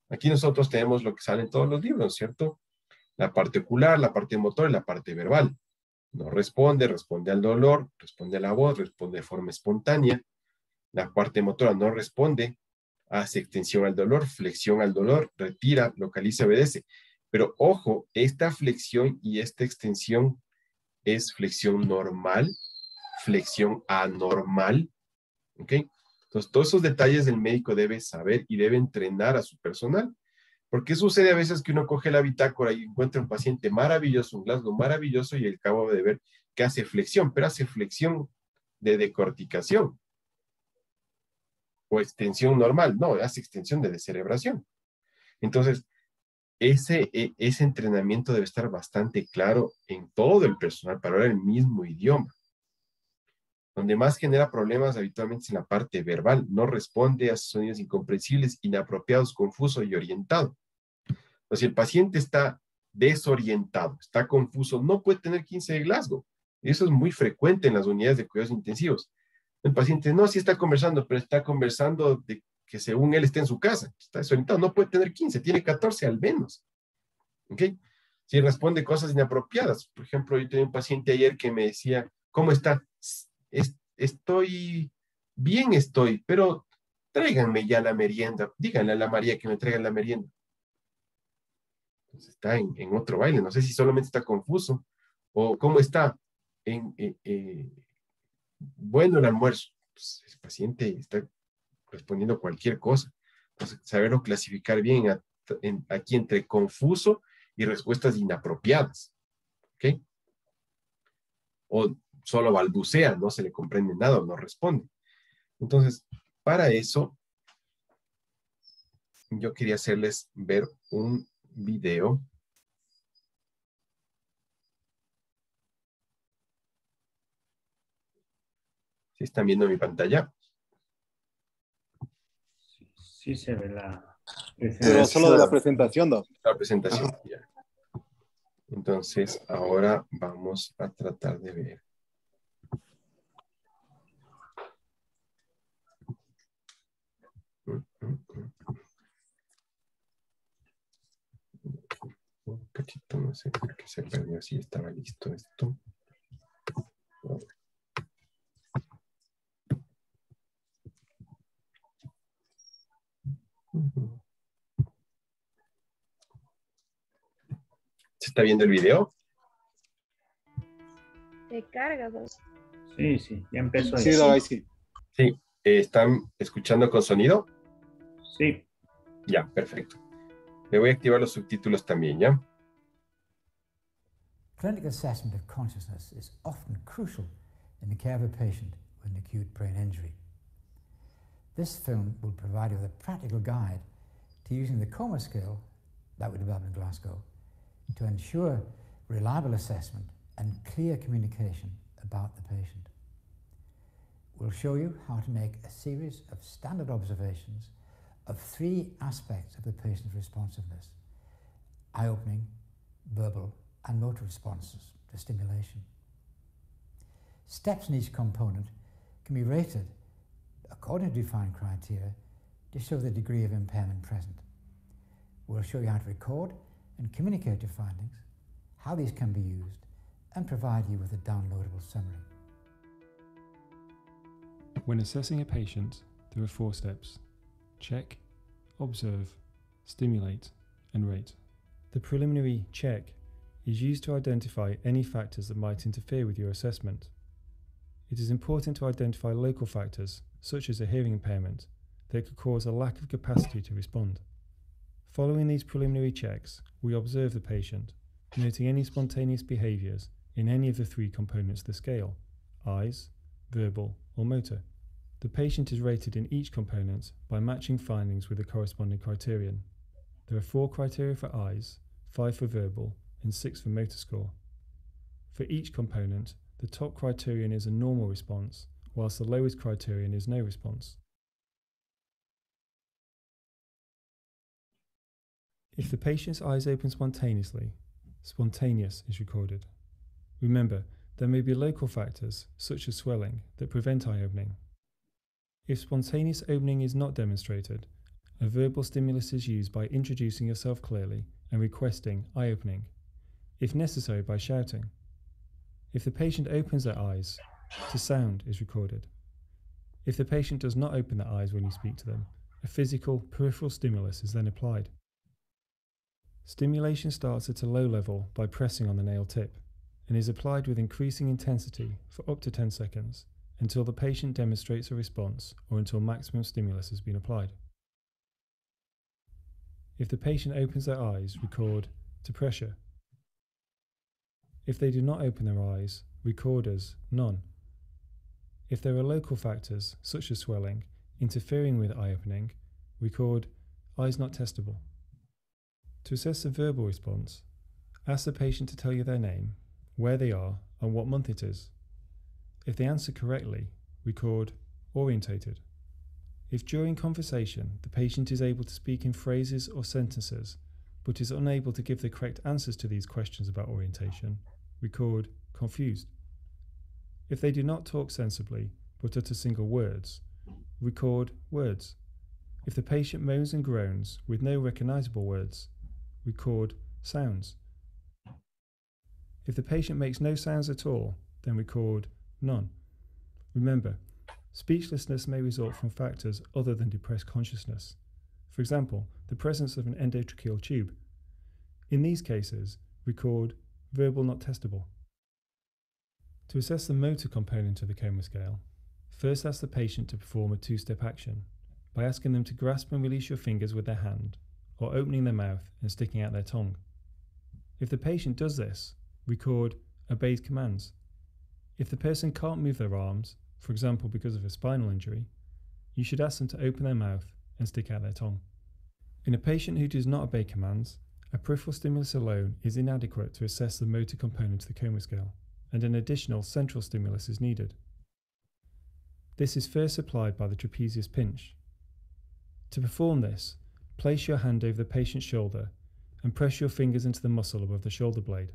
Aquí nosotros tenemos lo que sale en todos los libros, ¿cierto? La parte ocular, la parte motor y la parte verbal. No responde, responde al dolor, responde a la voz, responde de forma espontánea. La parte motora no responde, hace extensión al dolor, flexión al dolor, retira, localiza, obedece. Pero ojo, esta flexión y esta extensión es flexión normal, flexión anormal, ¿ok? Entonces, todos esos detalles el médico debe saber y debe entrenar a su personal. Porque sucede a veces que uno coge la bitácora y encuentra un paciente maravilloso, un Glasgow maravilloso, y acabo de ver que hace flexión, pero hace flexión de decorticación o extensión normal, no, hace extensión de descerebración. Entonces, ese entrenamiento debe estar bastante claro en todo el personal para hablar el mismo idioma. Donde más genera problemas habitualmente es en la parte verbal, no responde a sonidos incomprensibles, inapropiados, confuso y orientado. Entonces, si el paciente está desorientado, está confuso, no puede tener 15 de Glasgow. Y eso es muy frecuente en las unidades de cuidados intensivos. El paciente no, sí está conversando, pero está conversando de que según él está en su casa, está desorientado, no puede tener 15, tiene 14 al menos. ¿Ok? Si responde cosas inapropiadas. Por ejemplo, yo tenía un paciente ayer que me decía, ¿cómo está? Estoy bien, pero tráiganme ya la merienda. Díganle a la María que me traigan la merienda. Entonces está en otro baile. No sé si solamente está confuso o cómo está. Bueno, el almuerzo. Pues, el paciente está respondiendo cualquier cosa. Entonces, saberlo clasificar bien aquí entre confuso y respuestas inapropiadas, ¿ok? O solo balbucea, no se le comprende nada o no responde. Entonces, para eso, yo quería hacerles ver un video. ¿Sí están viendo mi pantalla? Sí se ve la Pero Sí, solo de la presentación, ¿no? La presentación, ya. Entonces, ahora vamos a tratar de ver. Un cachito, no sé por qué se perdió, si estaba listo esto. ¿Se está viendo el video? Te cargas, ¿no? Sí, sí, ya empezó. Sí, David, sí. Sí. ¿Están escuchando con sonido? Sí. Ya, perfecto. Le voy a activar los subtítulos también, ¿ya? Clinical assessment of consciousness is often crucial in the care of a patient with an acute brain injury. This film will provide you with a practical guide to using the coma scale that we developed in Glasgow to ensure reliable assessment and clear communication about the patient. We'll show you how to make a series of standard observations of 3 aspects of the patient's responsiveness: eye-opening, verbal, and motor responses to stimulation. Steps in each component can be rated according to defined criteria to show the degree of impairment present. We'll show you how to record and communicate your findings, how these can be used, and provide you with a downloadable summary. When assessing a patient, there are 4 steps: check, observe, stimulate, and rate. The preliminary check is used to identify any factors that might interfere with your assessment. It is important to identify local factors, such as a hearing impairment, that could cause a lack of capacity to respond. Following these preliminary checks, we observe the patient, noting any spontaneous behaviours in any of the 3 components of the scale: eyes, verbal, or motor. The patient is rated in each component by matching findings with the corresponding criterion. There are 4 criteria for eyes, 5 for verbal, and 6 for motor score. For each component, the top criterion is a normal response, whilst the lowest criterion is no response. If the patient's eyes open spontaneously, spontaneous is recorded. Remember, there may be local factors, such as swelling, that prevent eye opening. If spontaneous opening is not demonstrated, a verbal stimulus is used by introducing yourself clearly and requesting eye opening, if necessary by shouting. If the patient opens their eyes, the sound is recorded. If the patient does not open their eyes when you speak to them, a physical peripheral stimulus is then applied. Stimulation starts at a low level by pressing on the nail tip and is applied with increasing intensity for up to 10 seconds until the patient demonstrates a response or until maximum stimulus has been applied. If the patient opens their eyes, record to pressure. If they do not open their eyes, record as none. If there are local factors, such as swelling, interfering with eye opening, record eyes not testable. To assess a verbal response, ask the patient to tell you their name, where they are, and what month it is. If they answer correctly, record orientated. If during conversation the patient is able to speak in phrases or sentences, but is unable to give the correct answers to these questions about orientation, record confused. If they do not talk sensibly, but utter single words, record words. If the patient moans and groans with no recognizable words, record sounds. If the patient makes no sounds at all, then record none. Remember, speechlessness may result from factors other than depressed consciousness. For example, the presence of an endotracheal tube. In these cases, record verbal not testable. To assess the motor component of the coma scale, first ask the patient to perform a 2-step action by asking them to grasp and release your fingers with their hand, or opening their mouth and sticking out their tongue. If the patient does this, record obeys commands. If the person can't move their arms, for example because of a spinal injury, you should ask them to open their mouth and stick out their tongue. In a patient who does not obey commands, a peripheral stimulus alone is inadequate to assess the motor component of the coma scale, and an additional central stimulus is needed. This is first applied by the trapezius pinch. To perform this, place your hand over the patient's shoulder and press your fingers into the muscle above the shoulder blade.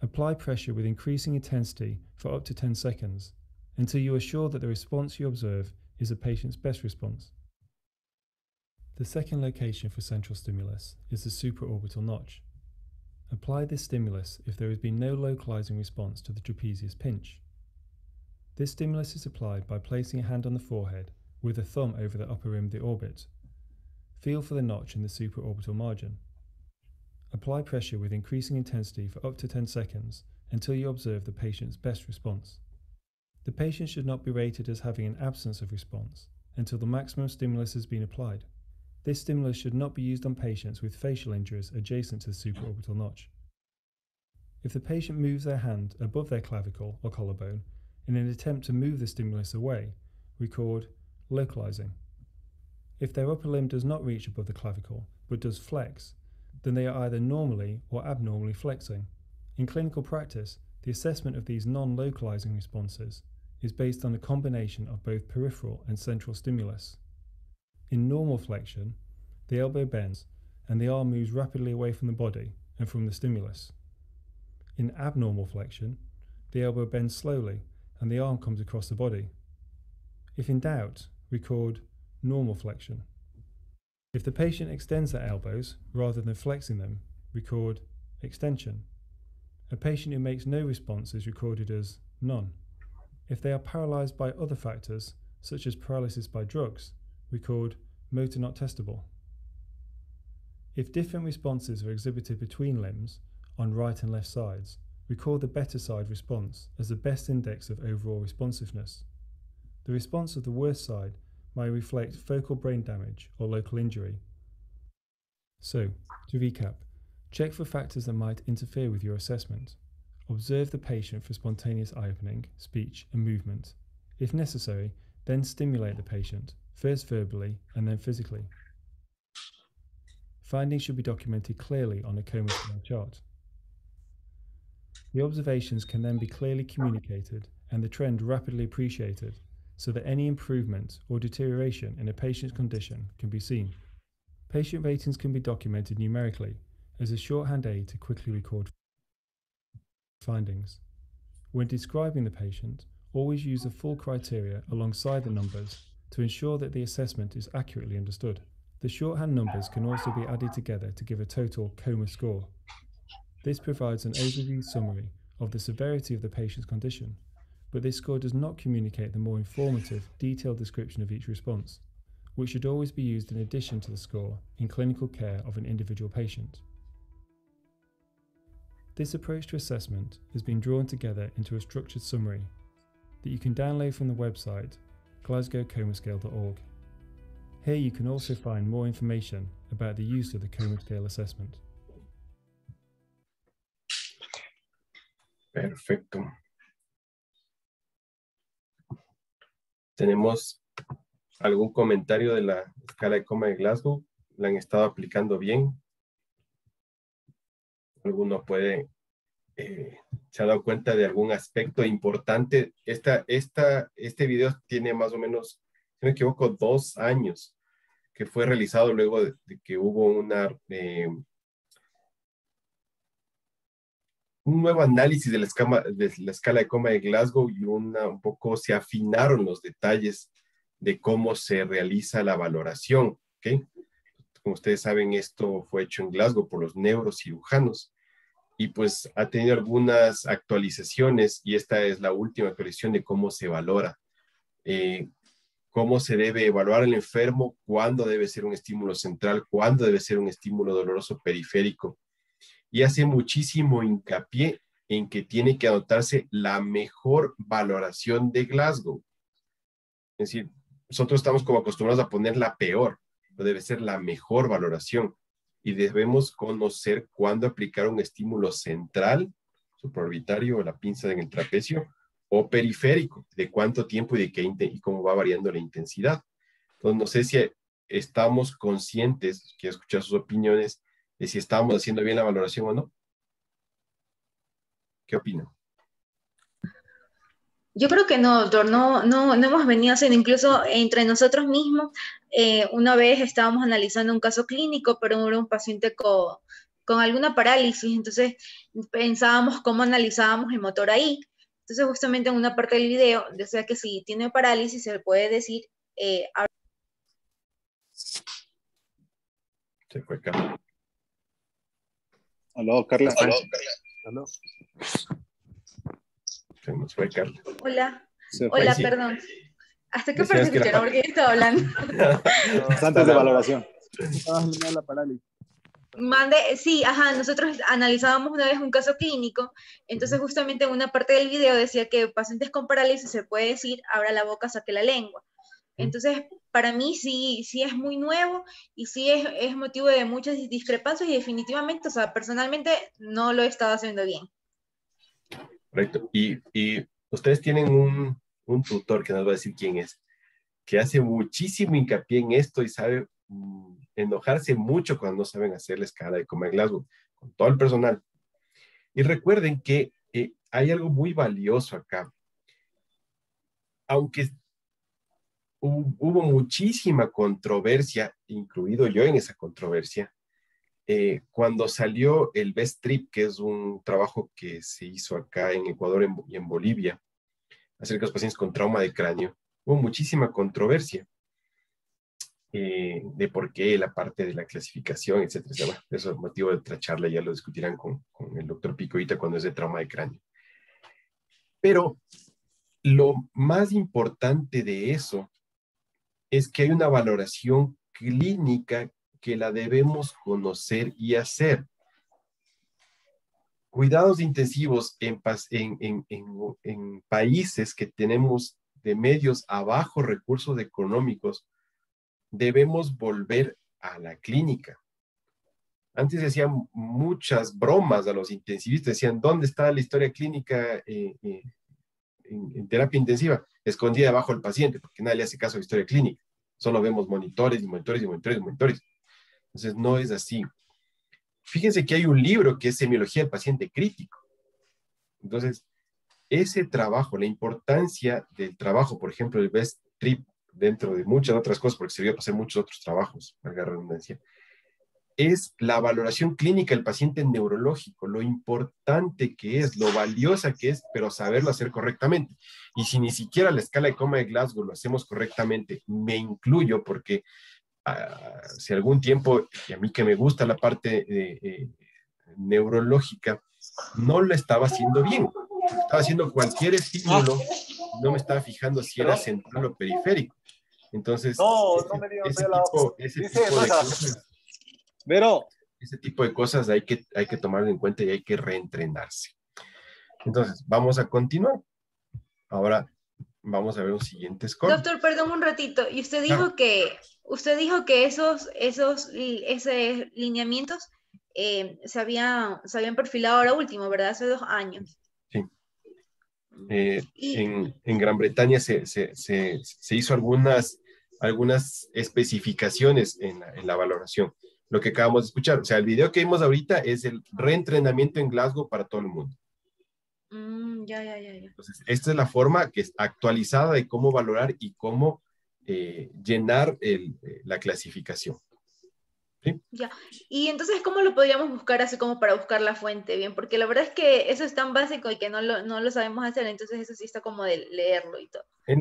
Apply pressure with increasing intensity for up to 10 seconds until you are sure that the response you observe is the patient's best response. The second location for central stimulus is the supraorbital notch. Apply this stimulus if there has been no localizing response to the trapezius pinch. This stimulus is applied by placing a hand on the forehead with a thumb over the upper rim of the orbit. Feel for the notch in the supraorbital margin. Apply pressure with increasing intensity for up to 10 seconds until you observe the patient's best response. The patient should not be rated as having an absence of response until the maximum stimulus has been applied. This stimulus should not be used on patients with facial injuries adjacent to the supraorbital notch. If the patient moves their hand above their clavicle or collarbone in an attempt to move the stimulus away, record localizing. If their upper limb does not reach above the clavicle but does flex, then they are either normally or abnormally flexing. In clinical practice, the assessment of these non-localizing responses is based on a combination of both peripheral and central stimulus. In normal flexion, the elbow bends and the arm moves rapidly away from the body and from the stimulus. In abnormal flexion, the elbow bends slowly and the arm comes across the body. If in doubt, record normal flexion. If the patient extends their elbows rather than flexing them, record extension. A patient who makes no response is recorded as none. If they are paralyzed by other factors, such as paralysis by drugs, record motor not testable. If different responses are exhibited between limbs, on right and left sides, record the better side response as the best index of overall responsiveness. The response of the worst side may reflect focal brain damage or local injury. So, to recap, check for factors that might interfere with your assessment. Observe the patient for spontaneous eye opening, speech, and movement. If necessary, then stimulate the patient, first verbally and then physically. Findings should be documented clearly on a coma scale chart. The observations can then be clearly communicated and the trend rapidly appreciated so that any improvement or deterioration in a patient's condition can be seen. Patient ratings can be documented numerically as a shorthand aid to quickly record findings. When describing the patient, always use the full criteria alongside the numbers to ensure that the assessment is accurately understood. The shorthand numbers can also be added together to give a total coma score. This provides an overview summary of the severity of the patient's condition, but this score does not communicate the more informative, detailed description of each response, which should always be used in addition to the score in clinical care of an individual patient. This approach to assessment has been drawn together into a structured summary that you can download from the website glasgowcomascale.org. Here you can also find more information about the use of the coma scale assessment. Perfecto. ¿Tenemos algún comentario de la escala de coma de Glasgow? ¿La han estado aplicando bien? ¿Alguno puede, se ha dado cuenta de algún aspecto importante? Este video tiene más o menos, si no me equivoco, 2 años, que fue realizado luego de que hubo un nuevo análisis de la escala de coma de Glasgow y un poco se afinaron los detalles de cómo se realiza la valoración. ¿Okay? Como ustedes saben, esto fue hecho en Glasgow por los neurocirujanos y pues ha tenido algunas actualizaciones y esta es la última actualización de cómo se valora. Cómo se debe evaluar al enfermo, cuándo debe ser un estímulo central, cuándo debe ser un estímulo doloroso periférico. Y hace muchísimo hincapié en que tiene que anotarse la mejor valoración de Glasgow. Es decir, nosotros estamos como acostumbrados a poner la peor, pero debe ser la mejor valoración. y debemos conocer cuándo aplicar un estímulo central, supraorbitario o la pinza en el trapecio, o periférico, de cuánto tiempo y, y cómo va variando la intensidad. Entonces, no sé si estamos conscientes, quiero escuchar sus opiniones, de si estamos haciendo bien la valoración o no. ¿Qué opinan? Yo creo que no, doctor, no hemos venido haciendo, incluso entre nosotros mismos, una vez estábamos analizando un caso clínico, pero era un paciente con alguna parálisis, entonces pensábamos cómo analizábamos el motor ahí. Entonces justamente en una parte del video decía que si tiene parálisis se le puede decir... Se fue Carla. Aló, Carla. Aló. Se nos fue Carla. Hola, Se fue. hola, Sí. perdón. ¿Hasta qué Decías parte que escucharon? Porque yo estaba hablando. Antes de valoración. La parálisis. Sí, ajá, nosotros analizábamos una vez un caso clínico, entonces justamente en una parte del video decía que pacientes con parálisis se puede decir, abra la boca, saque la lengua. Entonces, para mí sí es muy nuevo y sí es motivo de muchas discrepancias y definitivamente, o sea, personalmente no lo he estado haciendo bien. Correcto. Y ustedes tienen un tutor que nos va a decir quién es, que hace muchísimo hincapié en esto y sabe enojarse mucho cuando no saben hacer la escala de Coma de Glasgow, con todo el personal. Y recuerden que hay algo muy valioso acá. Aunque hubo muchísima controversia, incluido yo en esa controversia, cuando salió el Best Trip, que es un trabajo que se hizo acá en Ecuador y en Bolivia, acerca de los pacientes con trauma de cráneo, hubo muchísima controversia de por qué la parte de la clasificación, etcétera. Bueno, eso es motivo de otra charla, ya lo discutirán con el doctor Picoita cuando es de trauma de cráneo. Pero lo más importante de eso es que hay una valoración clínica que la debemos conocer y hacer. Cuidados intensivos en países que tenemos de medios a bajos recursos económicos, debemos volver a la clínica. Antes decían muchas bromas a los intensivistas, decían, ¿dónde está la historia clínica en terapia intensiva? Escondida debajo del paciente, porque nadie le hace caso a la historia clínica. Solo vemos monitores y monitores y monitores y monitores. Entonces, no es así. Fíjense que hay un libro que es Semiología del Paciente Crítico. Entonces, ese trabajo, la importancia del trabajo, por ejemplo, el Best Trip, dentro de muchas otras cosas, porque sirvió para hacer muchos otros trabajos, valga la redundancia, es la valoración clínica del paciente neurológico, lo importante que es, lo valiosa que es, pero saberlo hacer correctamente. Y si ni siquiera la escala de Coma de Glasgow lo hacemos correctamente, me incluyo porque hace algún tiempo, y a mí que me gusta la parte neurológica, no lo estaba haciendo bien. Estaba haciendo cualquier estímulo, no me estaba fijando si era central o periférico. Entonces, ese tipo de cosas hay que tomarlo en cuenta y hay que reentrenarse. Entonces, vamos a continuar. Ahora vamos a ver un siguiente score. Doctor, perdón un ratito. Y usted dijo que esos lineamientos se habían perfilado ahora último, ¿verdad? Hace 2 años. Sí. En Gran Bretaña se hizo algunas especificaciones en la valoración. Lo que acabamos de escuchar. O sea, el video que vimos ahorita es el reentrenamiento en Glasgow para todo el mundo. Ya. Entonces, esta es la forma que es actualizada de cómo valorar y cómo llenar la clasificación. ¿Sí? Ya. Y entonces, ¿cómo lo podríamos buscar así como para buscar la fuente? Bien, porque la verdad es que eso es tan básico y que no lo sabemos hacer, entonces eso sí está como de leerlo y todo. En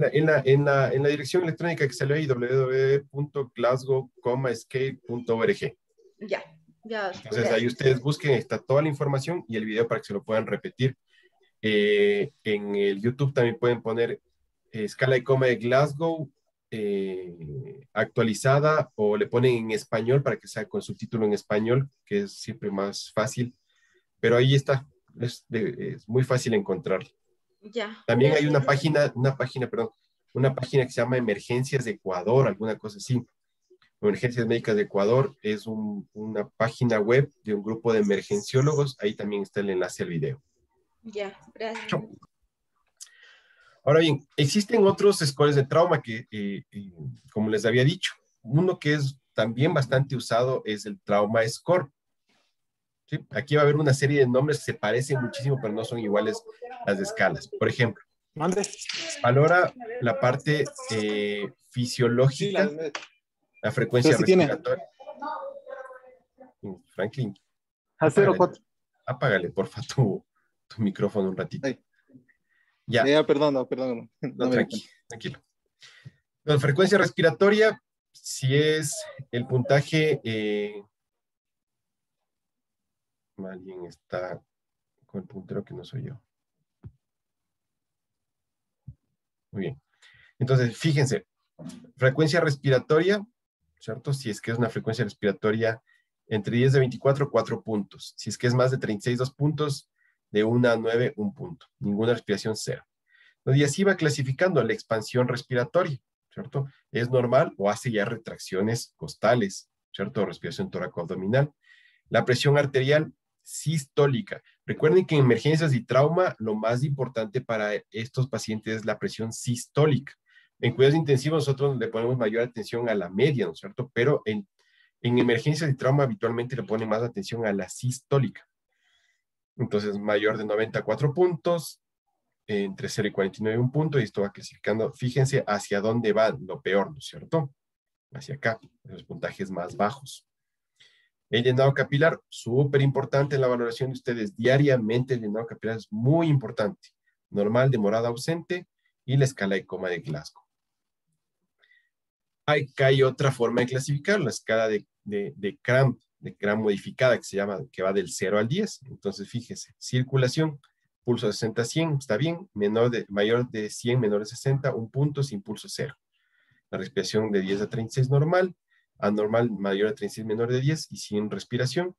la dirección electrónica que salió ahí, www.glasgow-scale.org. Ya. Entonces ahí ustedes busquen, está toda la información y el video para que se lo puedan repetir. En el YouTube también pueden poner escala de Coma de Glasgow actualizada, o le ponen en español para que sea con subtítulo en español, que es siempre más fácil, pero ahí está, es muy fácil encontrarlo. Ya. También hay una página que se llama Emergencias de Ecuador, alguna cosa así, Emergencias Médicas de Ecuador es una página web de un grupo de emergenciólogos. Ahí también está el enlace al video. Ya, gracias. Ahora bien, existen otros scores de trauma que, como les había dicho, uno que es también bastante usado es el Trauma Score. ¿Sí? Aquí va a haber una serie de nombres que se parecen muchísimo, pero no son iguales las escalas. Por ejemplo, valora la parte fisiológica, la frecuencia respiratoria. Franklin, apágale porfa tu micrófono un ratito. Ya, perdón. No, tranquilo. La frecuencia respiratoria, si es el puntaje, alguien está con el puntero que no soy yo. Muy bien. Entonces, fíjense, frecuencia respiratoria, ¿cierto? Si es que es una frecuencia respiratoria entre 10 de 24, 4 puntos. Si es que es más de 36, 2 puntos, de 1 a 9, 1 punto. Ninguna respiración, 0. Y así va clasificando la expansión respiratoria, ¿cierto? Es normal o hace ya retracciones costales, ¿cierto? Respiración tóraco-abdominal. La presión arterial sistólica. Recuerden que en emergencias y trauma, lo más importante para estos pacientes es la presión sistólica. En cuidados intensivos nosotros le ponemos mayor atención a la media, ¿no es cierto? Pero en emergencias y trauma habitualmente le ponen más atención a la sistólica. Entonces, mayor de 94 puntos, entre 0 y 49 un punto, y esto va clasificando. Fíjense hacia dónde va lo peor, ¿no es cierto? Hacia acá, los puntajes más bajos. El llenado capilar, súper importante en la valoración de ustedes. Diariamente el llenado capilar es muy importante. Normal, demorada, ausente, y la escala de coma de Glasgow. Hay otra forma de clasificar, la escala de Cramp, modificada, que se llama, que va del 0 al 10. Entonces, fíjese, circulación, pulso de 60 a 100, está bien, mayor de 100, menor de 60, 1 punto, sin pulso 0. La respiración de 10 a 36 normal, anormal mayor de 36, menor de 10 y sin respiración.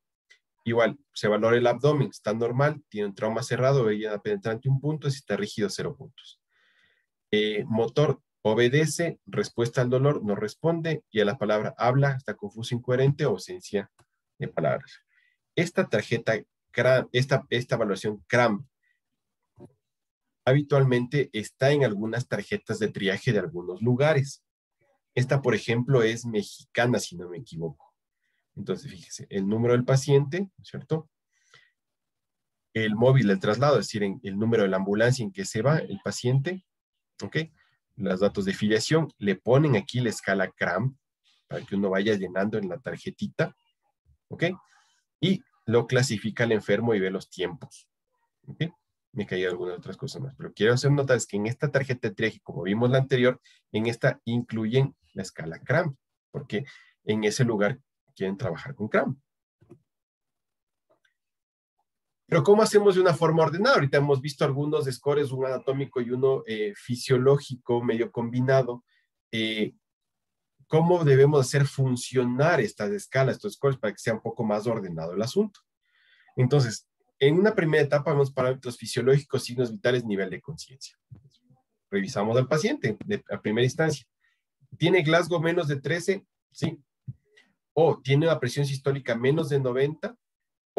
Igual, se valora el abdomen, está normal, tiene un trauma cerrado, veía penetrante 1 punto, si está rígido 0 puntos. Motor, obedece, respuesta al dolor, no responde, y a la palabra habla, está confuso, incoherente o ausencia de palabras. Esta tarjeta, esta evaluación CRAM, habitualmente está en algunas tarjetas de triaje de algunos lugares. Esta, por ejemplo, es mexicana, si no me equivoco. Entonces, fíjese, el número del paciente, ¿cierto? El móvil del traslado, es decir, el número de la ambulancia en que se va el paciente, ¿ok? Los datos de filiación, le ponen aquí la escala CRAM, para que uno vaya llenando en la tarjetita, ¿ok? Y lo clasifica el enfermo y ve los tiempos, ¿ok? Me caí algunas otras cosas más, pero quiero hacer notas que en esta tarjeta de triaje, como vimos la anterior, en esta incluyen la escala CRAM, porque en ese lugar quieren trabajar con CRAM. Pero ¿cómo hacemos de una forma ordenada? Ahorita hemos visto algunos scores, un anatómico y uno fisiológico, medio combinado. ¿Cómo debemos hacer funcionar estas escalas, estos scores, para que sea un poco más ordenado el asunto? Entonces, en una primera etapa vemos parámetros fisiológicos, signos vitales, nivel de conciencia. Revisamos al paciente a primera instancia. ¿Tiene Glasgow menos de 13? Sí. ¿O tiene una presión sistólica menos de 90?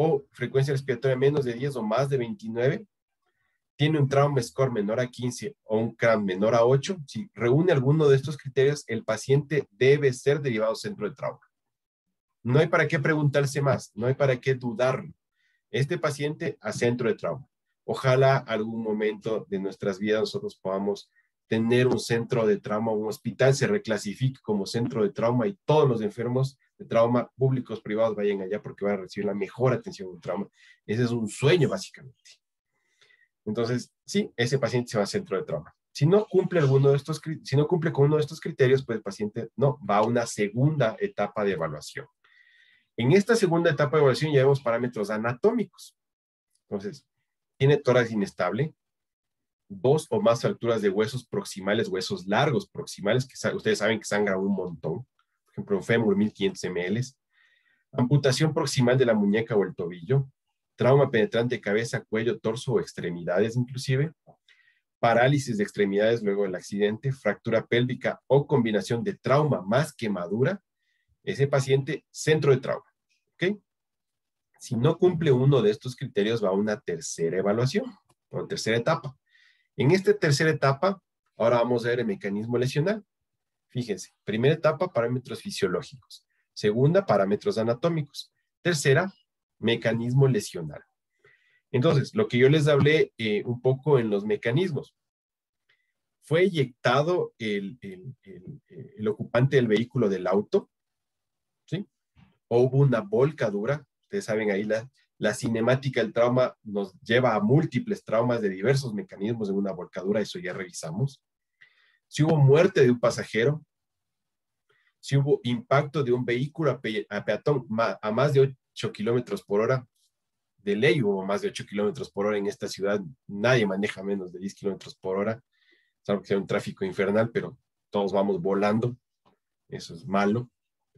¿O frecuencia respiratoria menos de 10 o más de 29? ¿Tiene un trauma score menor a 15 o un CRAM menor a 8? Si reúne alguno de estos criterios, el paciente debe ser derivado centro de trauma. No hay para qué preguntarse más, no hay para qué dudarlo. Este paciente a centro de trauma. Ojalá algún momento de nuestras vidas nosotros podamos tener un centro de trauma, un hospital se reclasifique como centro de trauma y todos los enfermos de trauma, públicos, privados, vayan allá porque van a recibir la mejor atención en trauma. Ese es un sueño, básicamente. Entonces, sí, ese paciente se va a centro de trauma. Si no cumple con uno de estos criterios, pues el paciente no, va a una segunda etapa de evaluación. En esta segunda etapa de evaluación ya vemos parámetros anatómicos. Entonces, tiene tórax inestable, 2 o más alturas de huesos proximales, huesos largos proximales, que ustedes saben que sangran un montón. Por ejemplo, un fémur, 1500 ml. Amputación proximal de la muñeca o el tobillo. Trauma penetrante de cabeza, cuello, torso o extremidades inclusive. Parálisis de extremidades luego del accidente. Fractura pélvica o combinación de trauma más quemadura. Ese paciente, centro de trauma. ¿Ok? Si no cumple uno de estos criterios, va a una tercera evaluación, a una tercera etapa. En esta tercera etapa, ahora vamos a ver el mecanismo lesional. Fíjense, primera etapa, parámetros fisiológicos. Segunda, parámetros anatómicos. Tercera, mecanismo lesional. Entonces, lo que yo les hablé un poco en los mecanismos. Fue eyectado el ocupante del vehículo del auto, ¿sí? O hubo una volcadura. Ustedes saben ahí la cinemática del trauma nos lleva a múltiples traumas de diversos mecanismos en una volcadura, eso ya revisamos. Si hubo muerte de un pasajero, si hubo impacto de un vehículo a peatón a más de 8 kilómetros por hora, de ley hubo más de 8 kilómetros por hora en esta ciudad, nadie maneja menos de 10 kilómetros por hora, salvo que sea un tráfico infernal, pero todos vamos volando, eso es malo,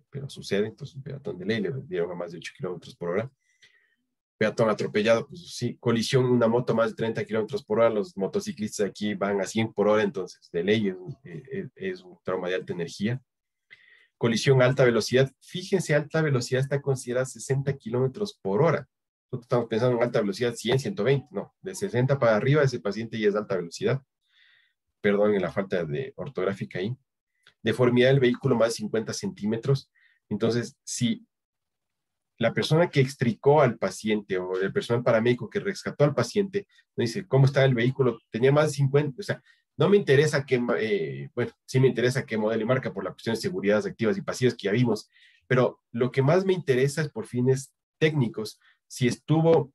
pero sucede. Entonces un peatón de ley le dieron a más de 8 kilómetros por hora. Peatón atropellado, pues sí, colisión en una moto más de 30 kilómetros por hora, los motociclistas aquí van a 100 por hora, entonces de ley es un trauma de alta energía. Colisión a alta velocidad, fíjense, alta velocidad está considerada 60 kilómetros por hora. Nosotros estamos pensando en alta velocidad 100, 120, no, de 60 para arriba ese paciente ya es alta velocidad. Perdón en la falta de ortográfica ahí. Deformidad del vehículo más de 50 centímetros. Entonces, si la persona que extricó al paciente o el personal paramédico que rescató al paciente dice, ¿cómo está el vehículo? Tenía más de 50, o sea, no me interesa qué, bueno, sí me interesa qué modelo y marca por la cuestión de seguridad activas y pasivas que ya vimos, pero lo que más me interesa es por fines técnicos, si estuvo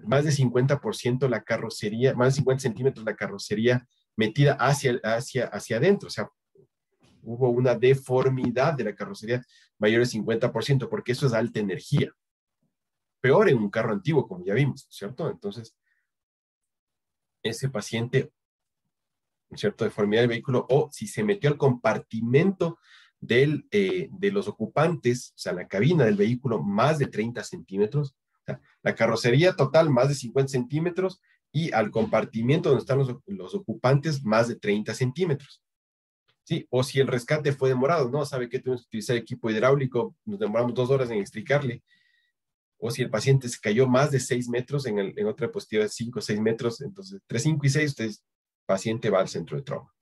más de 50% la carrocería, más de 50 centímetros la carrocería metida hacia adentro, o sea, hubo una deformidad de la carrocería mayor del 50%, porque eso es alta energía. Peor en un carro antiguo, como ya vimos, ¿cierto? Entonces, ese paciente, ¿cierto? Deformidad del vehículo, o si se metió al compartimento de los ocupantes, o sea, la cabina del vehículo, más de 30 centímetros, o sea, la carrocería total, más de 50 centímetros, y al compartimiento donde están los ocupantes, más de 30 centímetros. Sí, o si el rescate fue demorado, ¿no? ¿Sabe que tuvimos que utilizar equipo hidráulico? Nos demoramos 2 horas en explicarle. O si el paciente se cayó más de 6 metros, en otra diapositiva de 5 o 6 metros, entonces 3, 5 y 6, ustedes, paciente va al centro de trauma.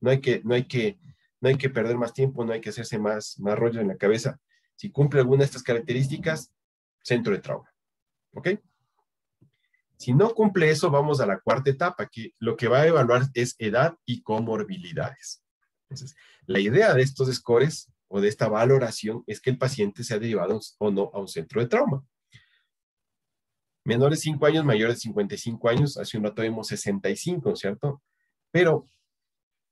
No hay que perder más tiempo, no hay que hacerse más rollo en la cabeza. Si cumple alguna de estas características, centro de trauma. ¿Ok? Si no cumple eso, vamos a la cuarta etapa, que lo que va a evaluar es edad y comorbilidades. Entonces, la idea de estos scores o de esta valoración es que el paciente sea derivado o no a un centro de trauma. Menores de 5 años, mayores de 55 años, hace un rato vimos 65, ¿cierto? Pero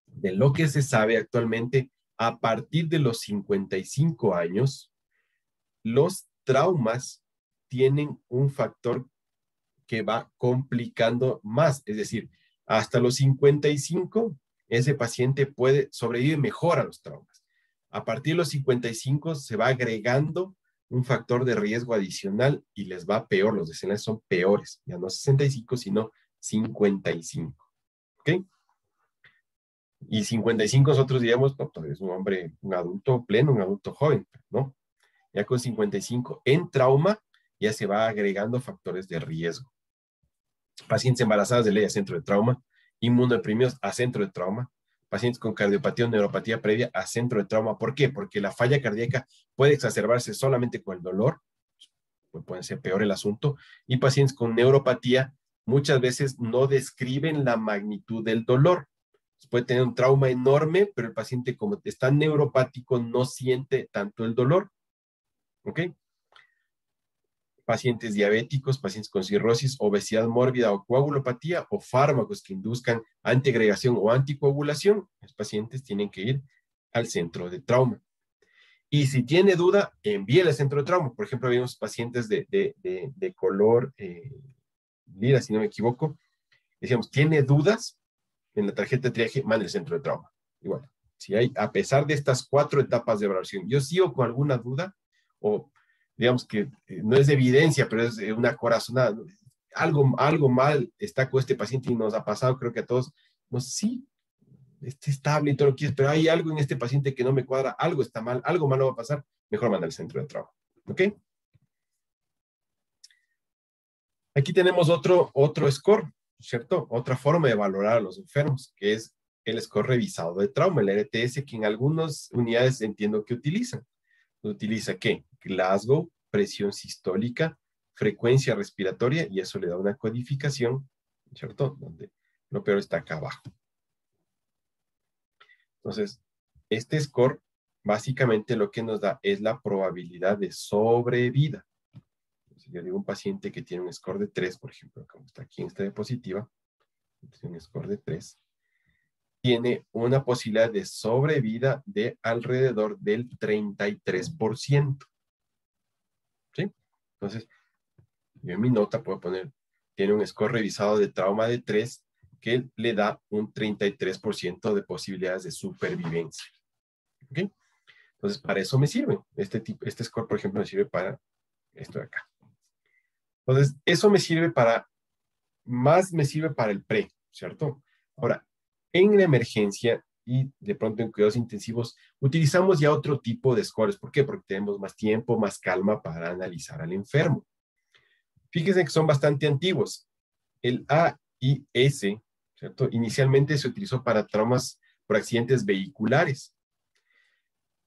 de lo que se sabe actualmente, a partir de los 55 años, los traumas tienen un factor que va complicando más. Es decir, hasta los 55, ese paciente puede sobrevivir mejor a los traumas. A partir de los 55 se va agregando un factor de riesgo adicional y les va peor, los desenlaces son peores, ya no 65, sino 55. ¿Ok? Y 55 nosotros diríamos, no, pues es un hombre, un adulto pleno, un adulto joven, ¿no? Ya con 55 en trauma ya se va agregando factores de riesgo. Pacientes embarazadas de ley a centro de trauma, inmunodeprimidos a centro de trauma, pacientes con cardiopatía o neuropatía previa a centro de trauma. ¿Por qué? Porque la falla cardíaca puede exacerbarse solamente con el dolor, pues puede ser peor el asunto, y pacientes con neuropatía muchas veces no describen la magnitud del dolor. Puede tener un trauma enorme, pero el paciente como está neuropático no siente tanto el dolor. ¿Ok? Pacientes diabéticos, pacientes con cirrosis, obesidad mórbida o coagulopatía o fármacos que induzcan antiagregación o anticoagulación, los pacientes tienen que ir al centro de trauma. Y si tiene duda, envíele al centro de trauma. Por ejemplo, vimos pacientes de color lila, si no me equivoco. Decíamos, ¿tiene dudas? En la tarjeta de triaje, mande al centro de trauma. Igual, si hay, a pesar de estas 4 etapas de evaluación, yo sigo con alguna duda o digamos que no es de evidencia, pero es una corazonada. Algo mal está con este paciente y nos ha pasado, creo que a todos. No, sí, esté estable y todo lo que quieras, pero hay algo en este paciente que no me cuadra, algo está mal, algo malo va a pasar, mejor manda al centro de trauma. ¿Ok? Aquí tenemos otro score, ¿cierto? Otra forma de valorar a los enfermos, que es el score revisado de trauma, el RTS, que en algunas unidades entiendo que utilizan. ¿Utiliza qué? Glasgow, presión sistólica, frecuencia respiratoria, y eso le da una codificación, ¿cierto? Donde lo peor está acá abajo. Entonces, este score básicamente lo que nos da es la probabilidad de sobrevida. Si yo digo un paciente que tiene un score de 3, por ejemplo, como está aquí en esta diapositiva, tiene un score de 3, tiene una posibilidad de sobrevida de alrededor del 33%. ¿Sí? Entonces, yo en mi nota puedo poner, tiene un score revisado de trauma de 3 que le da un 33% de posibilidades de supervivencia. ¿Ok? Entonces, para eso me sirve. Este score, por ejemplo, me sirve para esto de acá. Entonces, eso me sirve más me sirve para el pre, ¿cierto? Ahora, en la emergencia y de pronto en cuidados intensivos, utilizamos ya otro tipo de scores. ¿Por qué? Porque tenemos más tiempo, más calma para analizar al enfermo. Fíjense que son bastante antiguos. El AIS, ¿cierto? Inicialmente se utilizó para traumas por accidentes vehiculares.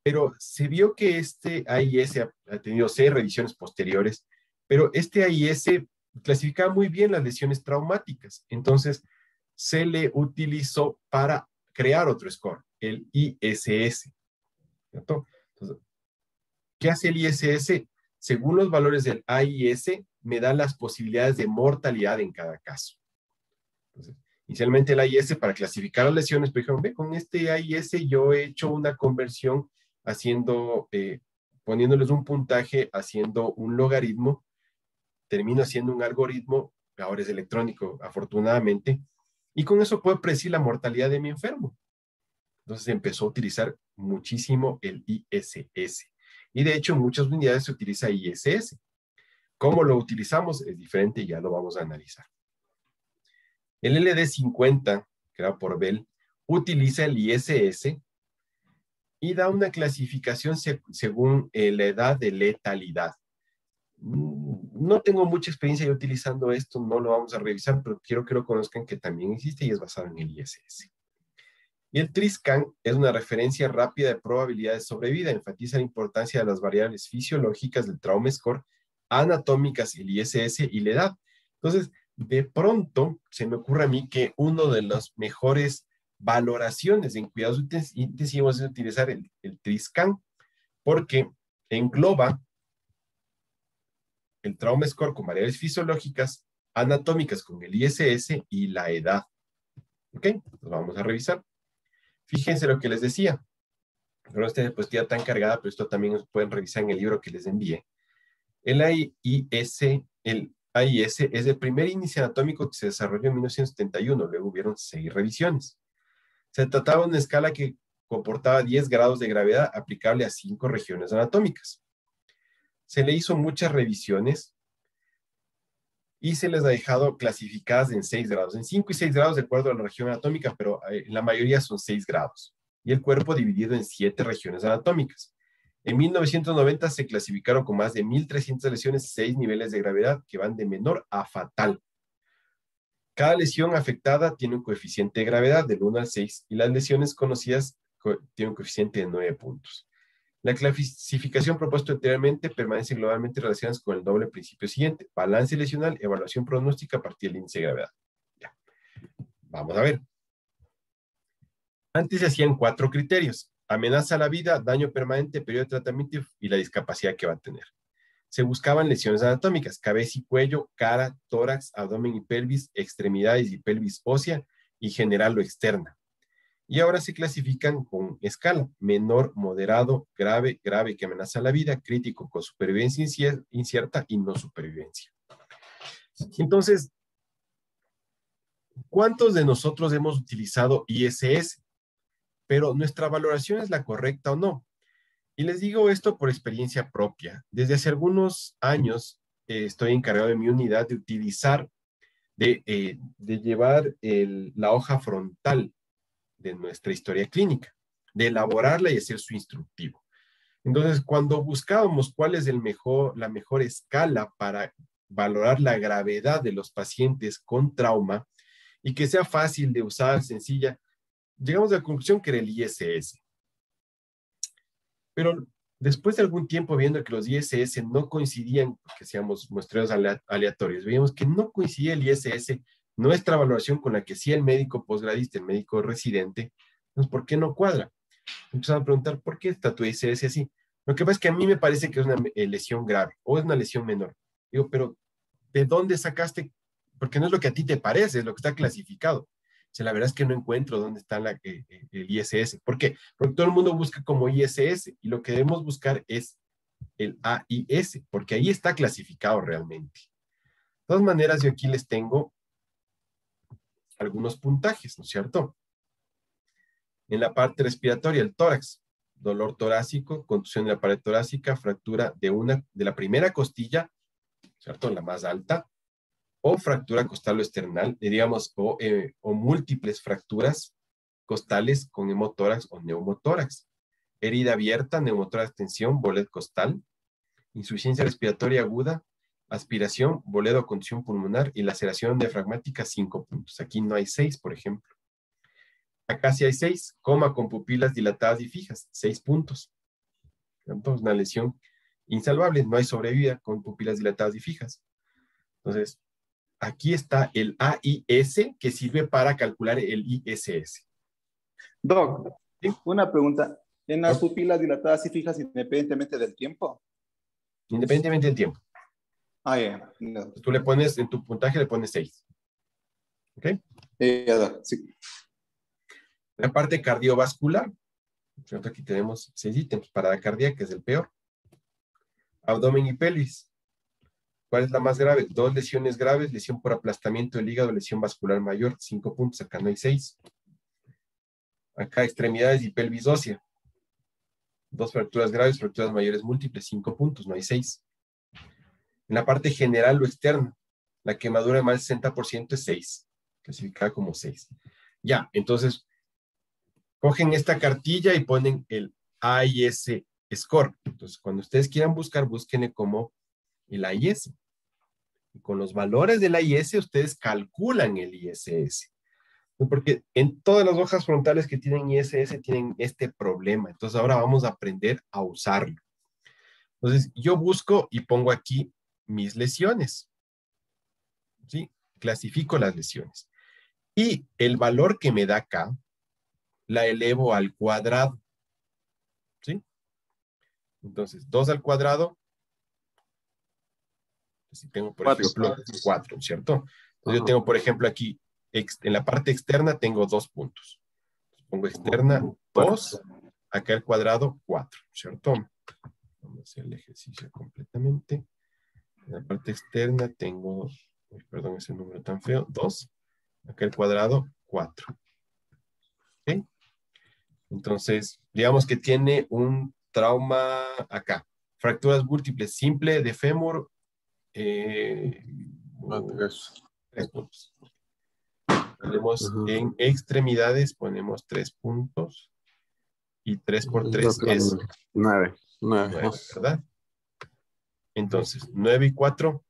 Pero se vio que este AIS ha tenido 6 revisiones posteriores, pero este AIS clasificaba muy bien las lesiones traumáticas. Entonces, se le utilizó para crear otro score, el ISS. ¿Cierto? Entonces, ¿qué hace el ISS? Según los valores del AIS, me da las posibilidades de mortalidad en cada caso. Entonces, inicialmente el AIS para clasificar las lesiones, por ejemplo, con este AIS yo he hecho una conversión poniéndoles un puntaje, haciendo un logaritmo, termino haciendo un algoritmo, ahora es electrónico, afortunadamente, y con eso puedo predecir la mortalidad de mi enfermo. Entonces empezó a utilizar muchísimo el ISS. Y de hecho en muchas unidades se utiliza ISS. ¿Cómo lo utilizamos? Es diferente y ya lo vamos a analizar. El LD50, creado por Bell, utiliza el ISS y da una clasificación según la edad de letalidad. No tengo mucha experiencia yo utilizando esto, no lo vamos a revisar, pero quiero que lo conozcan que también existe y es basado en el ISS. Y el TRISCAN es una referencia rápida de probabilidad de sobrevida, enfatiza la importancia de las variables fisiológicas del trauma score, anatómicas, el ISS y la edad. Entonces, de pronto se me ocurre a mí que uno de las mejores valoraciones en cuidados intensivos es utilizar el TRISCAN, porque engloba el trauma score con variables fisiológicas, anatómicas con el ISS y la edad. ¿Ok? Entonces vamos a revisar. Fíjense lo que les decía. Pero esta diapositiva tan cargada, pero esto también pueden revisar en el libro que les envié. El AIS es el primer índice anatómico que se desarrolló en 1971. Luego hubieron 6 revisiones. Se trataba de una escala que comportaba 10 grados de gravedad aplicable a 5 regiones anatómicas. Se le hizo muchas revisiones y se les ha dejado clasificadas en 6 grados, en 5 y 6 grados de acuerdo a la región anatómica, pero la mayoría son 6 grados. Y el cuerpo dividido en 7 regiones anatómicas. En 1990 se clasificaron con más de 1.300 lesiones, 6 niveles de gravedad que van de menor a fatal. Cada lesión afectada tiene un coeficiente de gravedad del 1 al 6 y las lesiones conocidas tienen un coeficiente de 9 puntos. La clasificación propuesta anteriormente permanece globalmente relacionada con el doble principio siguiente: balance lesional, evaluación pronóstica a partir del índice de gravedad. Ya. Vamos a ver. Antes se hacían 4 criterios: amenaza a la vida, daño permanente, periodo de tratamiento y la discapacidad que va a tener. Se buscaban lesiones anatómicas: cabeza y cuello, cara, tórax, abdomen y pelvis, extremidades y pelvis ósea y general o externa. Y ahora se clasifican con escala: menor, moderado, grave, grave que amenaza la vida, crítico con supervivencia incierta y no supervivencia. Entonces, ¿cuántos de nosotros hemos utilizado ISS? Pero nuestra valoración es la correcta o no. Y les digo esto por experiencia propia. Desde hace algunos años estoy encargado de mi unidad de utilizar, de llevar la hoja frontal de nuestra historia clínica, de elaborarla y hacer su instructivo. Entonces, cuando buscábamos cuál es la mejor escala para valorar la gravedad de los pacientes con trauma y que sea fácil de usar, sencilla, llegamos a la conclusión que era el ISS. Pero después de algún tiempo viendo que los ISS no coincidían, porque hacíamos muestreos aleatorios, veíamos que no coincidía el ISS, nuestra valoración con la que hacía el médico posgradista, el médico residente, entonces, ¿por qué no cuadra? Empezamos a preguntar, ¿por qué está tu ISS así? Lo que pasa es que a mí me parece que es una lesión grave o es una lesión menor. Digo, pero ¿de dónde sacaste? Porque no es lo que a ti te parece, es lo que está clasificado. O sea, la verdad es que no encuentro dónde está el ISS. ¿Por qué? Porque todo el mundo busca como ISS y lo que debemos buscar es el AIS, porque ahí está clasificado realmente. De todas maneras, yo aquí les tengo algunos puntajes, ¿no es cierto? En la parte respiratoria, el tórax, dolor torácico, contusión de la pared torácica, fractura de la primera costilla, ¿cierto? La más alta, o fractura costalo-esternal, digamos, o múltiples fracturas costales con hemotórax o neumotórax. Herida abierta, neumotórax tensión, bolet costal, insuficiencia respiratoria aguda, aspiración, boledo o contusión pulmonar y laceración diafragmática, 5 puntos. Aquí no hay 6, por ejemplo. Acá sí hay 6, coma con pupilas dilatadas y fijas, 6 puntos. Entonces, una lesión insalvable, no hay sobrevida con pupilas dilatadas y fijas. Entonces, aquí está el AIS que sirve para calcular el ISS. Doc, ¿Sí? una pregunta. ¿En las pupilas dilatadas y fijas independientemente del tiempo? Independientemente del tiempo. Ah, ya. No. Tú le pones, en tu puntaje le pones 6. ¿Ok? Doc, sí. La parte cardiovascular. ¿Cierto? Aquí tenemos 6 ítems. Parada cardíaca es el peor. Abdomen y pelvis. ¿Cuál es la más grave? 2 lesiones graves, lesión por aplastamiento del hígado, lesión vascular mayor, 5 puntos. Acá no hay 6. Acá extremidades y pelvis ósea. 2 fracturas graves, fracturas mayores múltiples, 5 puntos, no hay 6. En la parte general o externa, la quemadura de más del 60% es 6, clasificada como 6. Ya, entonces, cogen esta cartilla y ponen el AIS score. Entonces, cuando ustedes quieran buscar, búsquenle como el AIS. Y con los valores del AIS, ustedes calculan el ISS. Porque en todas las hojas frontales que tienen ISS tienen este problema. Entonces, ahora vamos a aprender a usarlo. Entonces, yo busco y pongo aquí mis lesiones. ¿Sí? Clasifico las lesiones. Y el valor que me da acá, la elevo al cuadrado. ¿Sí? Entonces, 2 al cuadrado. Si tengo, por ejemplo, 4, ¿cierto? Entonces, yo tengo, por ejemplo, aquí, en la parte externa tengo 2 puntos. Pongo externa 2, acá el cuadrado 4, ¿cierto? Vamos a hacer el ejercicio completamente. En la parte externa tengo, perdón, ese número tan feo, 2. Acá el cuadrado, 4. ¿Ok? Entonces, digamos que tiene un trauma acá. Fracturas múltiples, simple de fémur. 3 puntos. Ponemos en extremidades, ponemos 3 puntos. Y 3 por 3 es 9. 9, ¿verdad? Entonces, 9 y 4.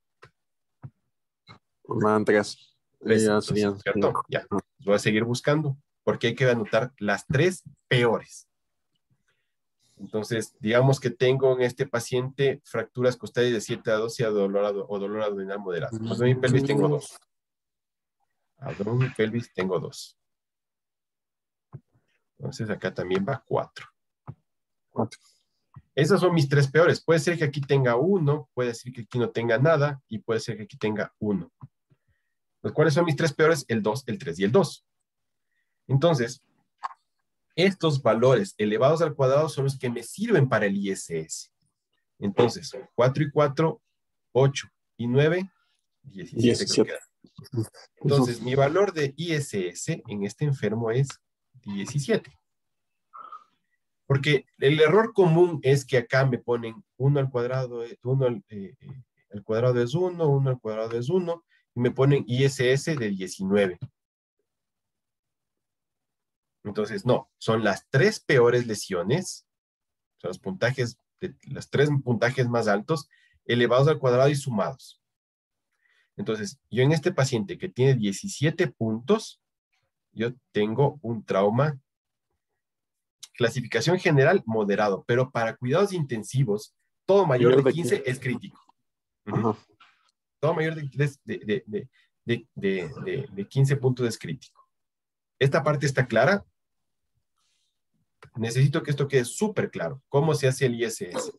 Van 3. 3, entonces, ¿cierto? Ya, voy a seguir buscando, porque hay que anotar las 3 peores. Entonces, digamos que tengo en este paciente fracturas costales de 7 a 12 o dolor abdominal moderado. Abdomen y pelvis tengo 2. Abdomen y pelvis tengo 2. Entonces, acá también va 4. Esas son mis 3 peores. Puede ser que aquí tenga 1, puede ser que aquí no tenga nada, y puede ser que aquí tenga 1. Los cuales son mis 3 peores, el 2, el 3 y el 2. Entonces, estos valores elevados al cuadrado son los que me sirven para el ISS. Entonces, 4 y 4, 8 y 9, 17. Entonces, mi valor de ISS en este enfermo es 17. Porque el error común es que acá me ponen 1 al cuadrado, 1 al cuadrado es 1, 1 al cuadrado es 1, y me ponen ISS de 19. Entonces, no, son las 3 peores lesiones, son los puntajes, los 3 puntajes más altos, elevados al cuadrado y sumados. Entonces, yo en este paciente que tiene 17 puntos, yo tengo un trauma, clasificación general moderado, pero para cuidados intensivos, todo mayor de 15 es crítico. Todo mayor de 15 puntos es crítico. ¿Esta parte está clara? Necesito que esto quede súper claro. ¿Cómo se hace el ISS?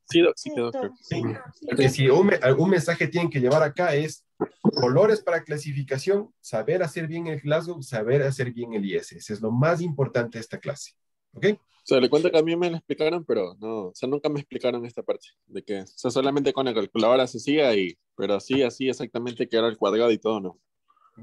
Sí, doctor. Sí. Porque si un mensaje tienen que llevar acá es colores para clasificación, saber hacer bien el Glasgow, saber hacer bien el ISS. Es lo más importante de esta clase. ¿Ok? O sea, le cuento que a mí me lo explicaron, pero no, o sea, nunca me explicaron esta parte, de que, o sea, solamente con la calculadora se hacía, pero así exactamente que era el cuadrado y todo, ¿no?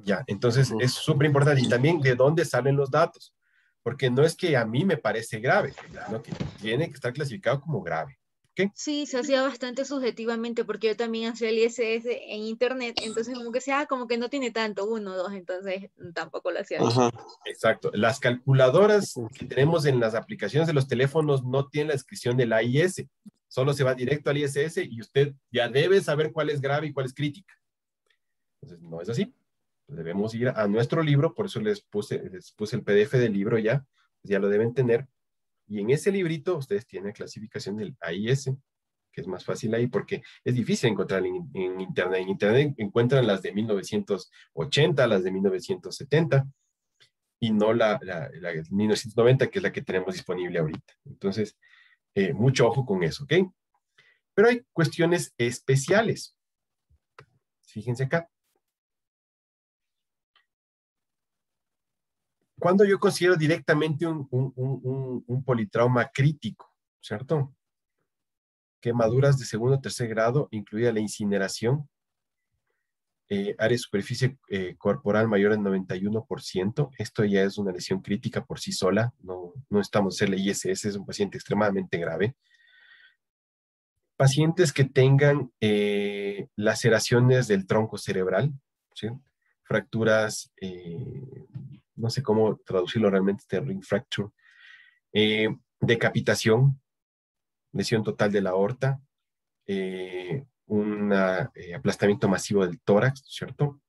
Ya, entonces es súper importante. Y también de dónde salen los datos. Porque no es que a mí me parece grave, sino que tiene que estar clasificado como grave. ¿Okay? Sí, se hacía bastante subjetivamente porque yo también hacía el ISS en internet, entonces como que sea, como que no tiene tanto, 1 o 2, entonces tampoco lo hacía bien. Exacto. Las calculadoras que tenemos en las aplicaciones de los teléfonos no tienen la descripción del AIS, solo se va directo al ISS y usted ya debe saber cuál es grave y cuál es crítica. Entonces, no es así. Debemos ir a nuestro libro, por eso les puse el PDF del libro ya, pues ya lo deben tener. Y en ese librito ustedes tienen clasificación del AIS, que es más fácil ahí porque es difícil encontrar en Internet. En Internet encuentran las de 1980, las de 1970, y no la de 1990, que es la que tenemos disponible ahorita. Entonces, mucho ojo con eso, ¿ok? Pero hay cuestiones especiales. Fíjense acá. Cuando yo considero directamente un politrauma crítico, ¿cierto? Quemaduras de segundo o tercer grado, incluida la incineración, área de superficie corporal mayor al 91%. Esto ya es una lesión crítica por sí sola. No estamos en la ISS, es un paciente extremadamente grave. Pacientes que tengan laceraciones del tronco cerebral, ¿sí? Fracturas, no sé cómo traducirlo realmente, este ring fracture, decapitación, lesión total de la aorta, un aplastamiento masivo del tórax, ¿cierto?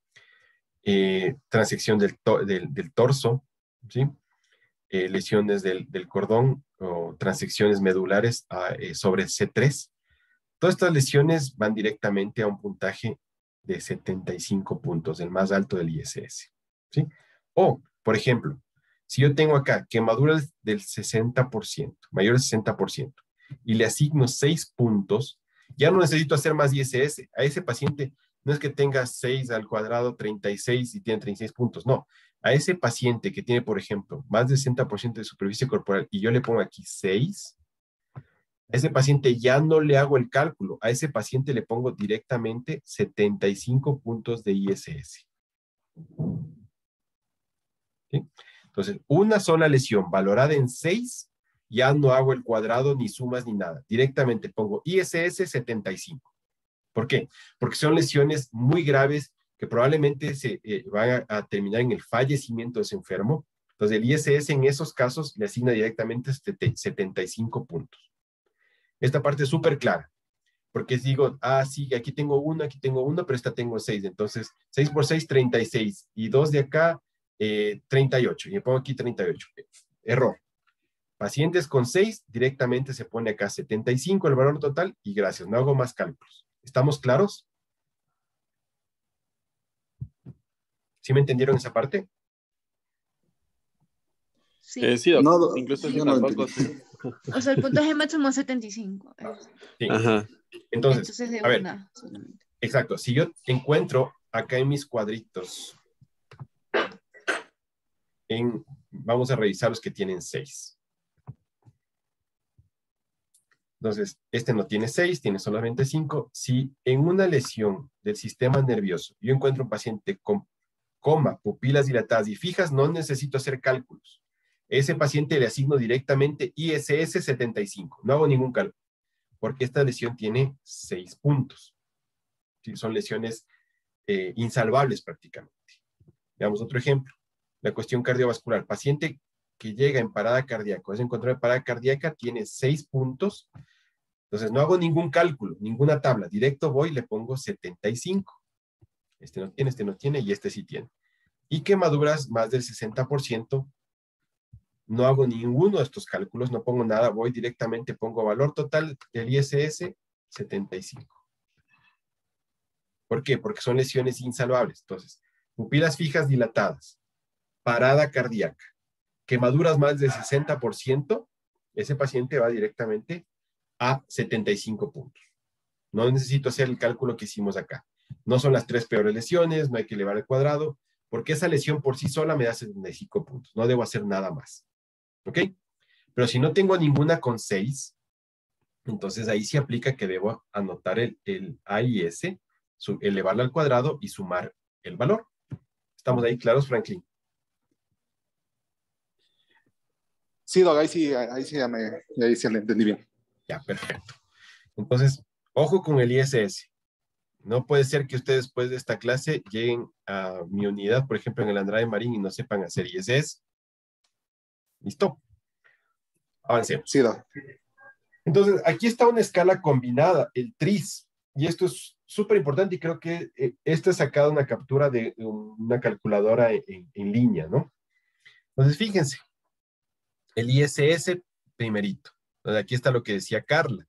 Transección del torso, ¿sí? Lesiones del cordón o transecciones medulares sobre C3. Todas estas lesiones van directamente a un puntaje de 75 puntos, el más alto del ISS, ¿sí? O, por ejemplo, si yo tengo acá quemaduras del 60%, mayor del 60%, y le asigno 6 puntos, ya no necesito hacer más ISS. A ese paciente no es que tenga 6 al cuadrado, 36 y tiene 36 puntos, no. A ese paciente que tiene, por ejemplo, más del 60% de superficie corporal y yo le pongo aquí 6, a ese paciente ya no le hago el cálculo, a ese paciente le pongo directamente 75 puntos de ISS. ¿Sí? Entonces, una sola lesión valorada en 6, ya no hago el cuadrado, ni sumas, ni nada. Directamente pongo ISS 75. ¿Por qué? Porque son lesiones muy graves que probablemente se van a terminar en el fallecimiento de ese enfermo. Entonces, el ISS en esos casos le asigna directamente 75 puntos. Esta parte es súper clara, porque digo, sí, aquí tengo uno, pero esta tengo 6. Entonces, 6 por 6, 36. Y 2 de acá, 38. Y me pongo aquí 38. Error. Pacientes con 6, directamente se pone acá 75 el valor total y gracias, no hago más cálculos. ¿Estamos claros? ¿Sí me entendieron esa parte? Sí. Sí, No, incluso yo yo no tampoco. entendí. O sea, el puntaje máximo es 75. Sí. Ajá. Entonces, de a ver, una solamente. exacto. Si yo encuentro acá en mis cuadritos, vamos a revisar los que tienen 6. Entonces, este no tiene 6, tiene solamente 5. Si en una lesión del sistema nervioso yo encuentro un paciente con coma, pupilas dilatadas y fijas, no necesito hacer cálculos. Ese paciente le asigno directamente ISS 75. No hago ningún cálculo, porque esta lesión tiene 6 puntos. ¿Sí? Son lesiones insalvables prácticamente. Veamos otro ejemplo. la cuestión cardiovascular. Paciente que llega en parada cardíaca, es encontrar en parada cardíaca, tiene 6 puntos. Entonces no hago ningún cálculo, ninguna tabla. Directo voy y le pongo 75. Este no tiene y este sí tiene. Y quemaduras más del 60%. No hago ninguno de estos cálculos, no pongo nada, voy directamente, pongo valor total del ISS, 75. ¿Por qué? Porque son lesiones insalvables. Entonces, pupilas fijas dilatadas, parada cardíaca, quemaduras más del 60%, ese paciente va directamente a 75 puntos. No necesito hacer el cálculo que hicimos acá. No son las 3 peores lesiones, no hay que elevar el cuadrado, porque esa lesión por sí sola me da 75 puntos. No debo hacer nada más. ¿Ok? Pero si no tengo ninguna con 6, entonces ahí sí aplica que debo anotar el AIS, elevarlo al cuadrado y sumar el valor. ¿Estamos ahí claros, Franklin? Sí, Doc, ahí sí ahí sí le entendí bien. Ya, perfecto. Entonces, ojo con el ISS. No puede ser que ustedes después de esta clase lleguen a mi unidad, por ejemplo, en el Andrade Marín y no sepan hacer ISS. ¿Listo? Avancemos. Sí, Doc. Entonces, aquí está una escala combinada, el TRIS, y esto es súper importante y creo que esta es sacada una captura de una calculadora en línea, ¿no? Entonces, fíjense, el ISS primerito. Entonces, aquí está lo que decía Carla.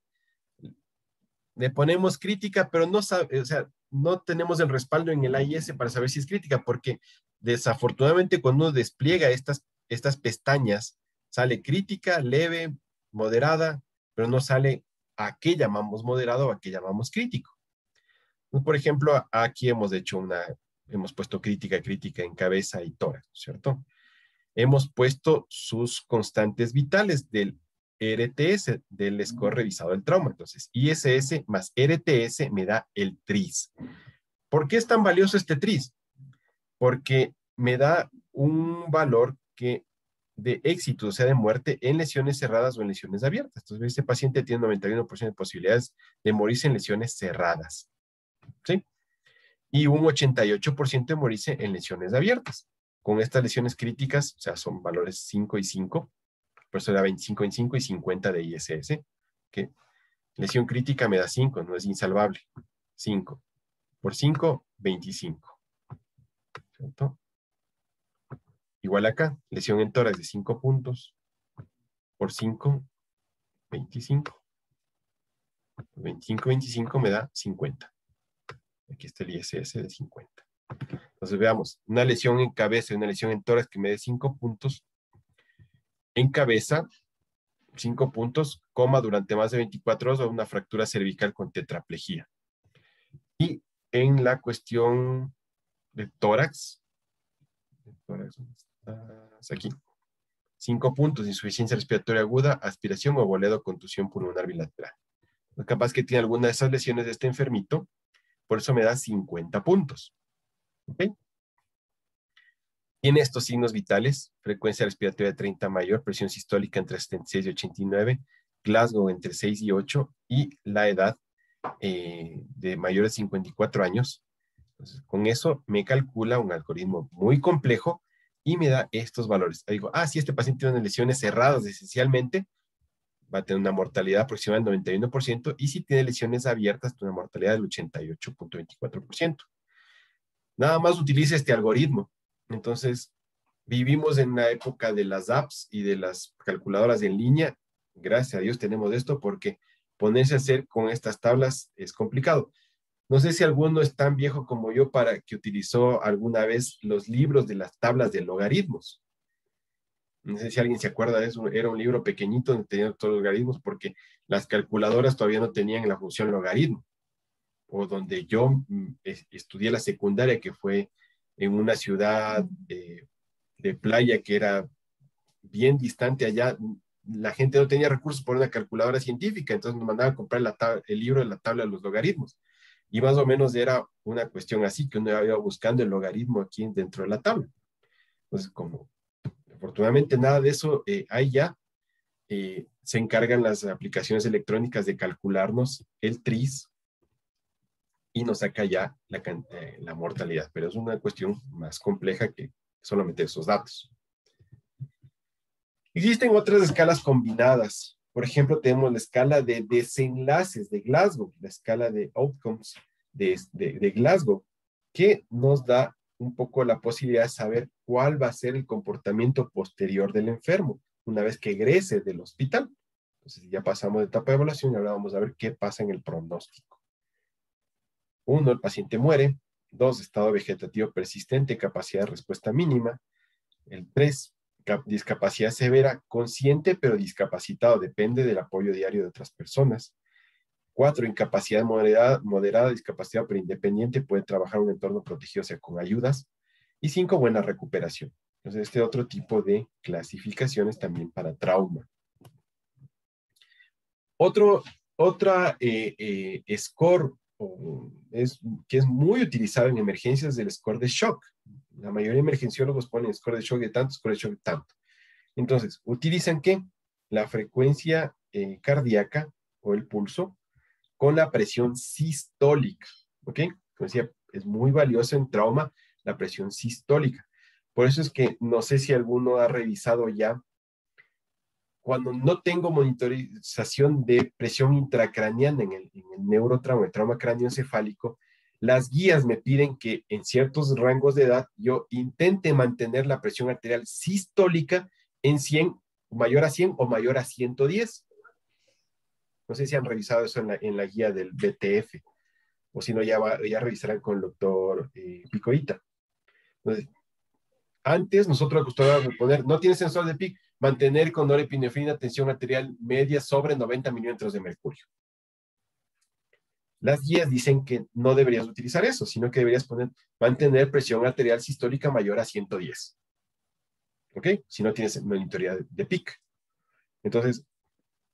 Le ponemos crítica, pero no sabe, o sea, no tenemos el respaldo en el AIS para saber si es crítica, porque desafortunadamente cuando uno despliega estas pestañas, sale crítica, leve, moderada, pero no sale a qué llamamos moderado o a qué llamamos crítico. Por ejemplo, aquí hemos puesto crítica en cabeza y tórax, ¿cierto? Hemos puesto sus constantes vitales del RTS, del score revisado del trauma. Entonces, ISS más RTS me da el TRIS. ¿Por qué es tan valioso este TRIS? Porque me da un valor de éxito, o sea, de muerte en lesiones cerradas o en lesiones abiertas. Entonces, este paciente tiene 91% de posibilidades de morirse en lesiones cerradas, ¿sí? Y un 88% de morirse en lesiones abiertas. Con estas lesiones críticas, o sea, son valores 5 y 5, por eso da 25 en 5 y 50 de ISS, que lesión crítica me da 5, no es insalvable. 5 por 5, 25. ¿Cierto? Igual acá, lesión en tórax de 5 puntos por 5, 25. 25, 25 me da 50. Aquí está el ISS de 50. Entonces veamos, una lesión en cabeza y una lesión en tórax que me dé 5 puntos. En cabeza, 5 puntos, coma durante más de 24 horas o una fractura cervical con tetraplejía. Y en la cuestión de tórax, aquí, 5 puntos, insuficiencia respiratoria aguda, aspiración o boledo, contusión pulmonar bilateral. Capaz que tiene alguna de esas lesiones de este enfermito, por eso me da 50 puntos. ¿Ok? Tiene estos signos vitales: frecuencia respiratoria 30 mayor, presión sistólica entre 76 y 89, Glasgow entre 6 y 8, y la edad de mayores de 54 años. Entonces, con eso me calcula un algoritmo muy complejo y me da estos valores. Ahí digo, si este paciente tiene lesiones cerradas esencialmente, va a tener una mortalidad aproximada del 91%, y si tiene lesiones abiertas, tiene una mortalidad del 88.24%. Nada más utiliza este algoritmo. Entonces, vivimos en la época de las apps y de las calculadoras en línea. Gracias a Dios tenemos esto, porque ponerse a hacer con estas tablas es complicado. No sé si alguno es tan viejo como yo para que utilizó alguna vez los libros de las tablas de logaritmos. No sé si alguien se acuerda de eso. Era un libro pequeñito donde tenían todos los logaritmos, porque las calculadoras todavía no tenían la función logaritmo. O donde yo estudié la secundaria, que fue en una ciudad de playa que era bien distante allá, la gente no tenía recursos por una calculadora científica, entonces nos mandaban a comprar el libro de la tabla de los logaritmos. Y más o menos era una cuestión así, que uno iba buscando el logaritmo aquí dentro de la tabla. Entonces, como afortunadamente nada de eso hay ya, se encargan las aplicaciones electrónicas de calcularnos el TRIS y nos saca ya la mortalidad, pero es una cuestión más compleja que solo meter esos datos. Existen otras escalas combinadas. Por ejemplo, tenemos la escala de desenlaces de Glasgow, la escala de outcomes de Glasgow, que nos da un poco la posibilidad de saber cuál va a ser el comportamiento posterior del enfermo una vez que egrese del hospital. Entonces ya pasamos de etapa de evaluación y ahora vamos a ver qué pasa en el pronóstico. 1, el paciente muere. 2, estado vegetativo persistente, capacidad de respuesta mínima. El 3, discapacidad severa, consciente pero discapacitado, depende del apoyo diario de otras personas. 4, incapacidad moderada, discapacidad pero independiente, puede trabajar en un entorno protegido, o sea, con ayudas. Y 5, buena recuperación. Entonces, este otro tipo de clasificaciones también para trauma. Otra score que es muy utilizado en emergencias del score de shock. La mayoría de emergenciólogos ponen score de shock de tanto, score de shock de tanto. Entonces, utilizan ¿qué? La frecuencia cardíaca o el pulso con la presión sistólica, ¿ok? Como decía, es muy valioso en trauma la presión sistólica. Por eso es que no sé si alguno ha revisado ya, cuando no tengo monitorización de presión intracraniana en el neurotrauma, el trauma cráneoencefálico, las guías me piden que en ciertos rangos de edad yo intente mantener la presión arterial sistólica en 100, mayor a 100 o mayor a 110. No sé si han revisado eso en la guía del BTF, o si no, ya revisarán con el doctor Picoita. Entonces, antes nosotros acostumbrábamos poner, no tiene sensor de PIC, mantener con norepinefrina tensión arterial media sobre 90 milímetros de mercurio. Las guías dicen que no deberías utilizar eso, sino que deberías mantener presión arterial sistólica mayor a 110. ¿Ok? Si no tienes monitoría de PIC. Entonces,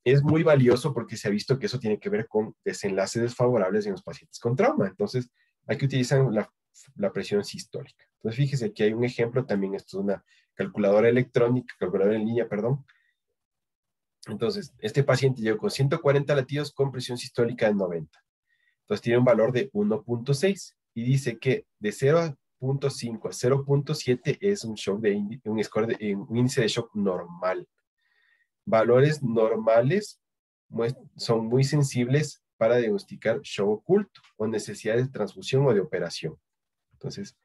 es muy valioso porque se ha visto que eso tiene que ver con desenlaces desfavorables en los pacientes con trauma. Entonces, hay que utilizar la presión sistólica. Entonces, fíjese que hay un ejemplo también, esto es una calculadora electrónica, calculadora en línea, perdón. Entonces, este paciente llegó con 140 latidos con presión sistólica de 90. Entonces, tiene un valor de 1.6 y dice que de 0.5 a 0.7 es un índice de shock normal. Valores normales son muy sensibles para diagnosticar shock oculto o necesidad de transfusión o de operación. Entonces,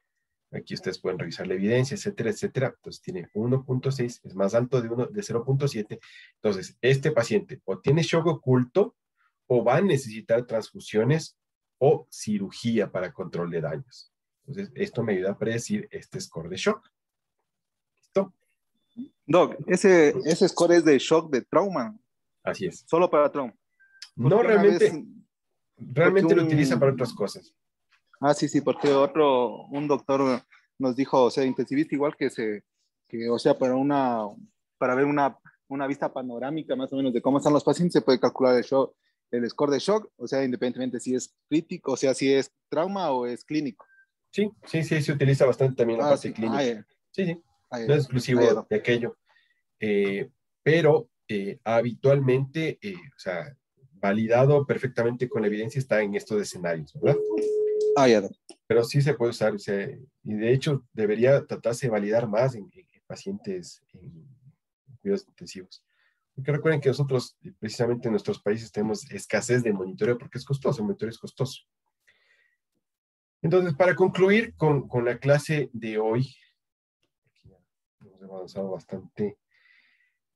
aquí ustedes pueden revisar la evidencia, etcétera, etcétera. Entonces, tiene 1.6, es más alto de 0.7. Entonces, este paciente o tiene shock oculto o va a necesitar transfusiones o cirugía para control de daños. Entonces, esto me ayuda a predecir este score de shock. ¿Listo? Doc, ese score es de shock de trauma. Así es. Solo para trauma. No, realmente lo utiliza para otras cosas. Ah, sí, porque un doctor nos dijo, o sea, intensivista igual o sea, para ver una vista panorámica más o menos de cómo están los pacientes, se puede calcular el score de shock, o sea, independientemente si es crítico, o sea, si es trauma o es clínico. Sí, se utiliza bastante también la parte clínica. Sí. No es exclusivo de aquello. Pero habitualmente, o sea, validado perfectamente con la evidencia está en estos escenarios, ¿verdad? Pero sí se puede usar, y de hecho debería tratarse de validar más en pacientes en cuidados intensivos. Porque recuerden que nosotros, precisamente en nuestros países, tenemos escasez de monitoreo porque es costoso, el monitoreo es costoso. Entonces, para concluir con la clase de hoy, aquí ya hemos avanzado bastante,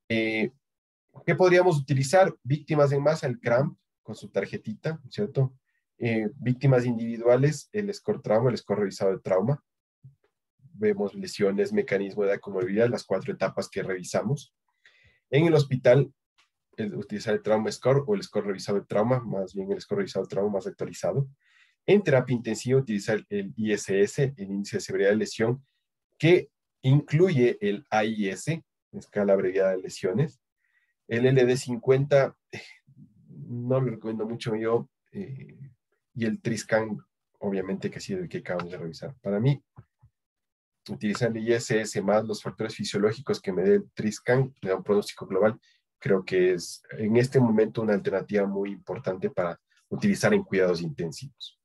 ¿qué podríamos utilizar? Víctimas en masa, el CRAMP con su tarjetita, ¿cierto? Víctimas individuales, el score trauma, el score revisado de trauma. Vemos lesiones, mecanismo de comorbilidad, las 4 etapas que revisamos. En el hospital, utilizar el trauma score o el score revisado de trauma, más bien el score revisado de trauma más actualizado. En terapia intensiva, utilizar el ISS, el índice de severidad de lesión, que incluye el AIS, escala abreviada de lesiones. El LD50, no lo recomiendo mucho yo, y el TRISCAN, obviamente que sí, el que acabamos de revisar. Para mí, utilizar el ISS más los factores fisiológicos que me dé el TRISCAN, me da un pronóstico global, creo que es en este momento una alternativa muy importante para utilizar en cuidados intensivos.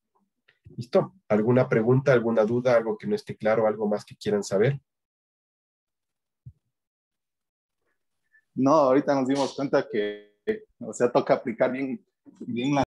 ¿Listo? ¿Alguna pregunta, alguna duda, algo que no esté claro, algo más que quieran saber? No, ahorita nos dimos cuenta que, o sea, toca aplicar bien, bien la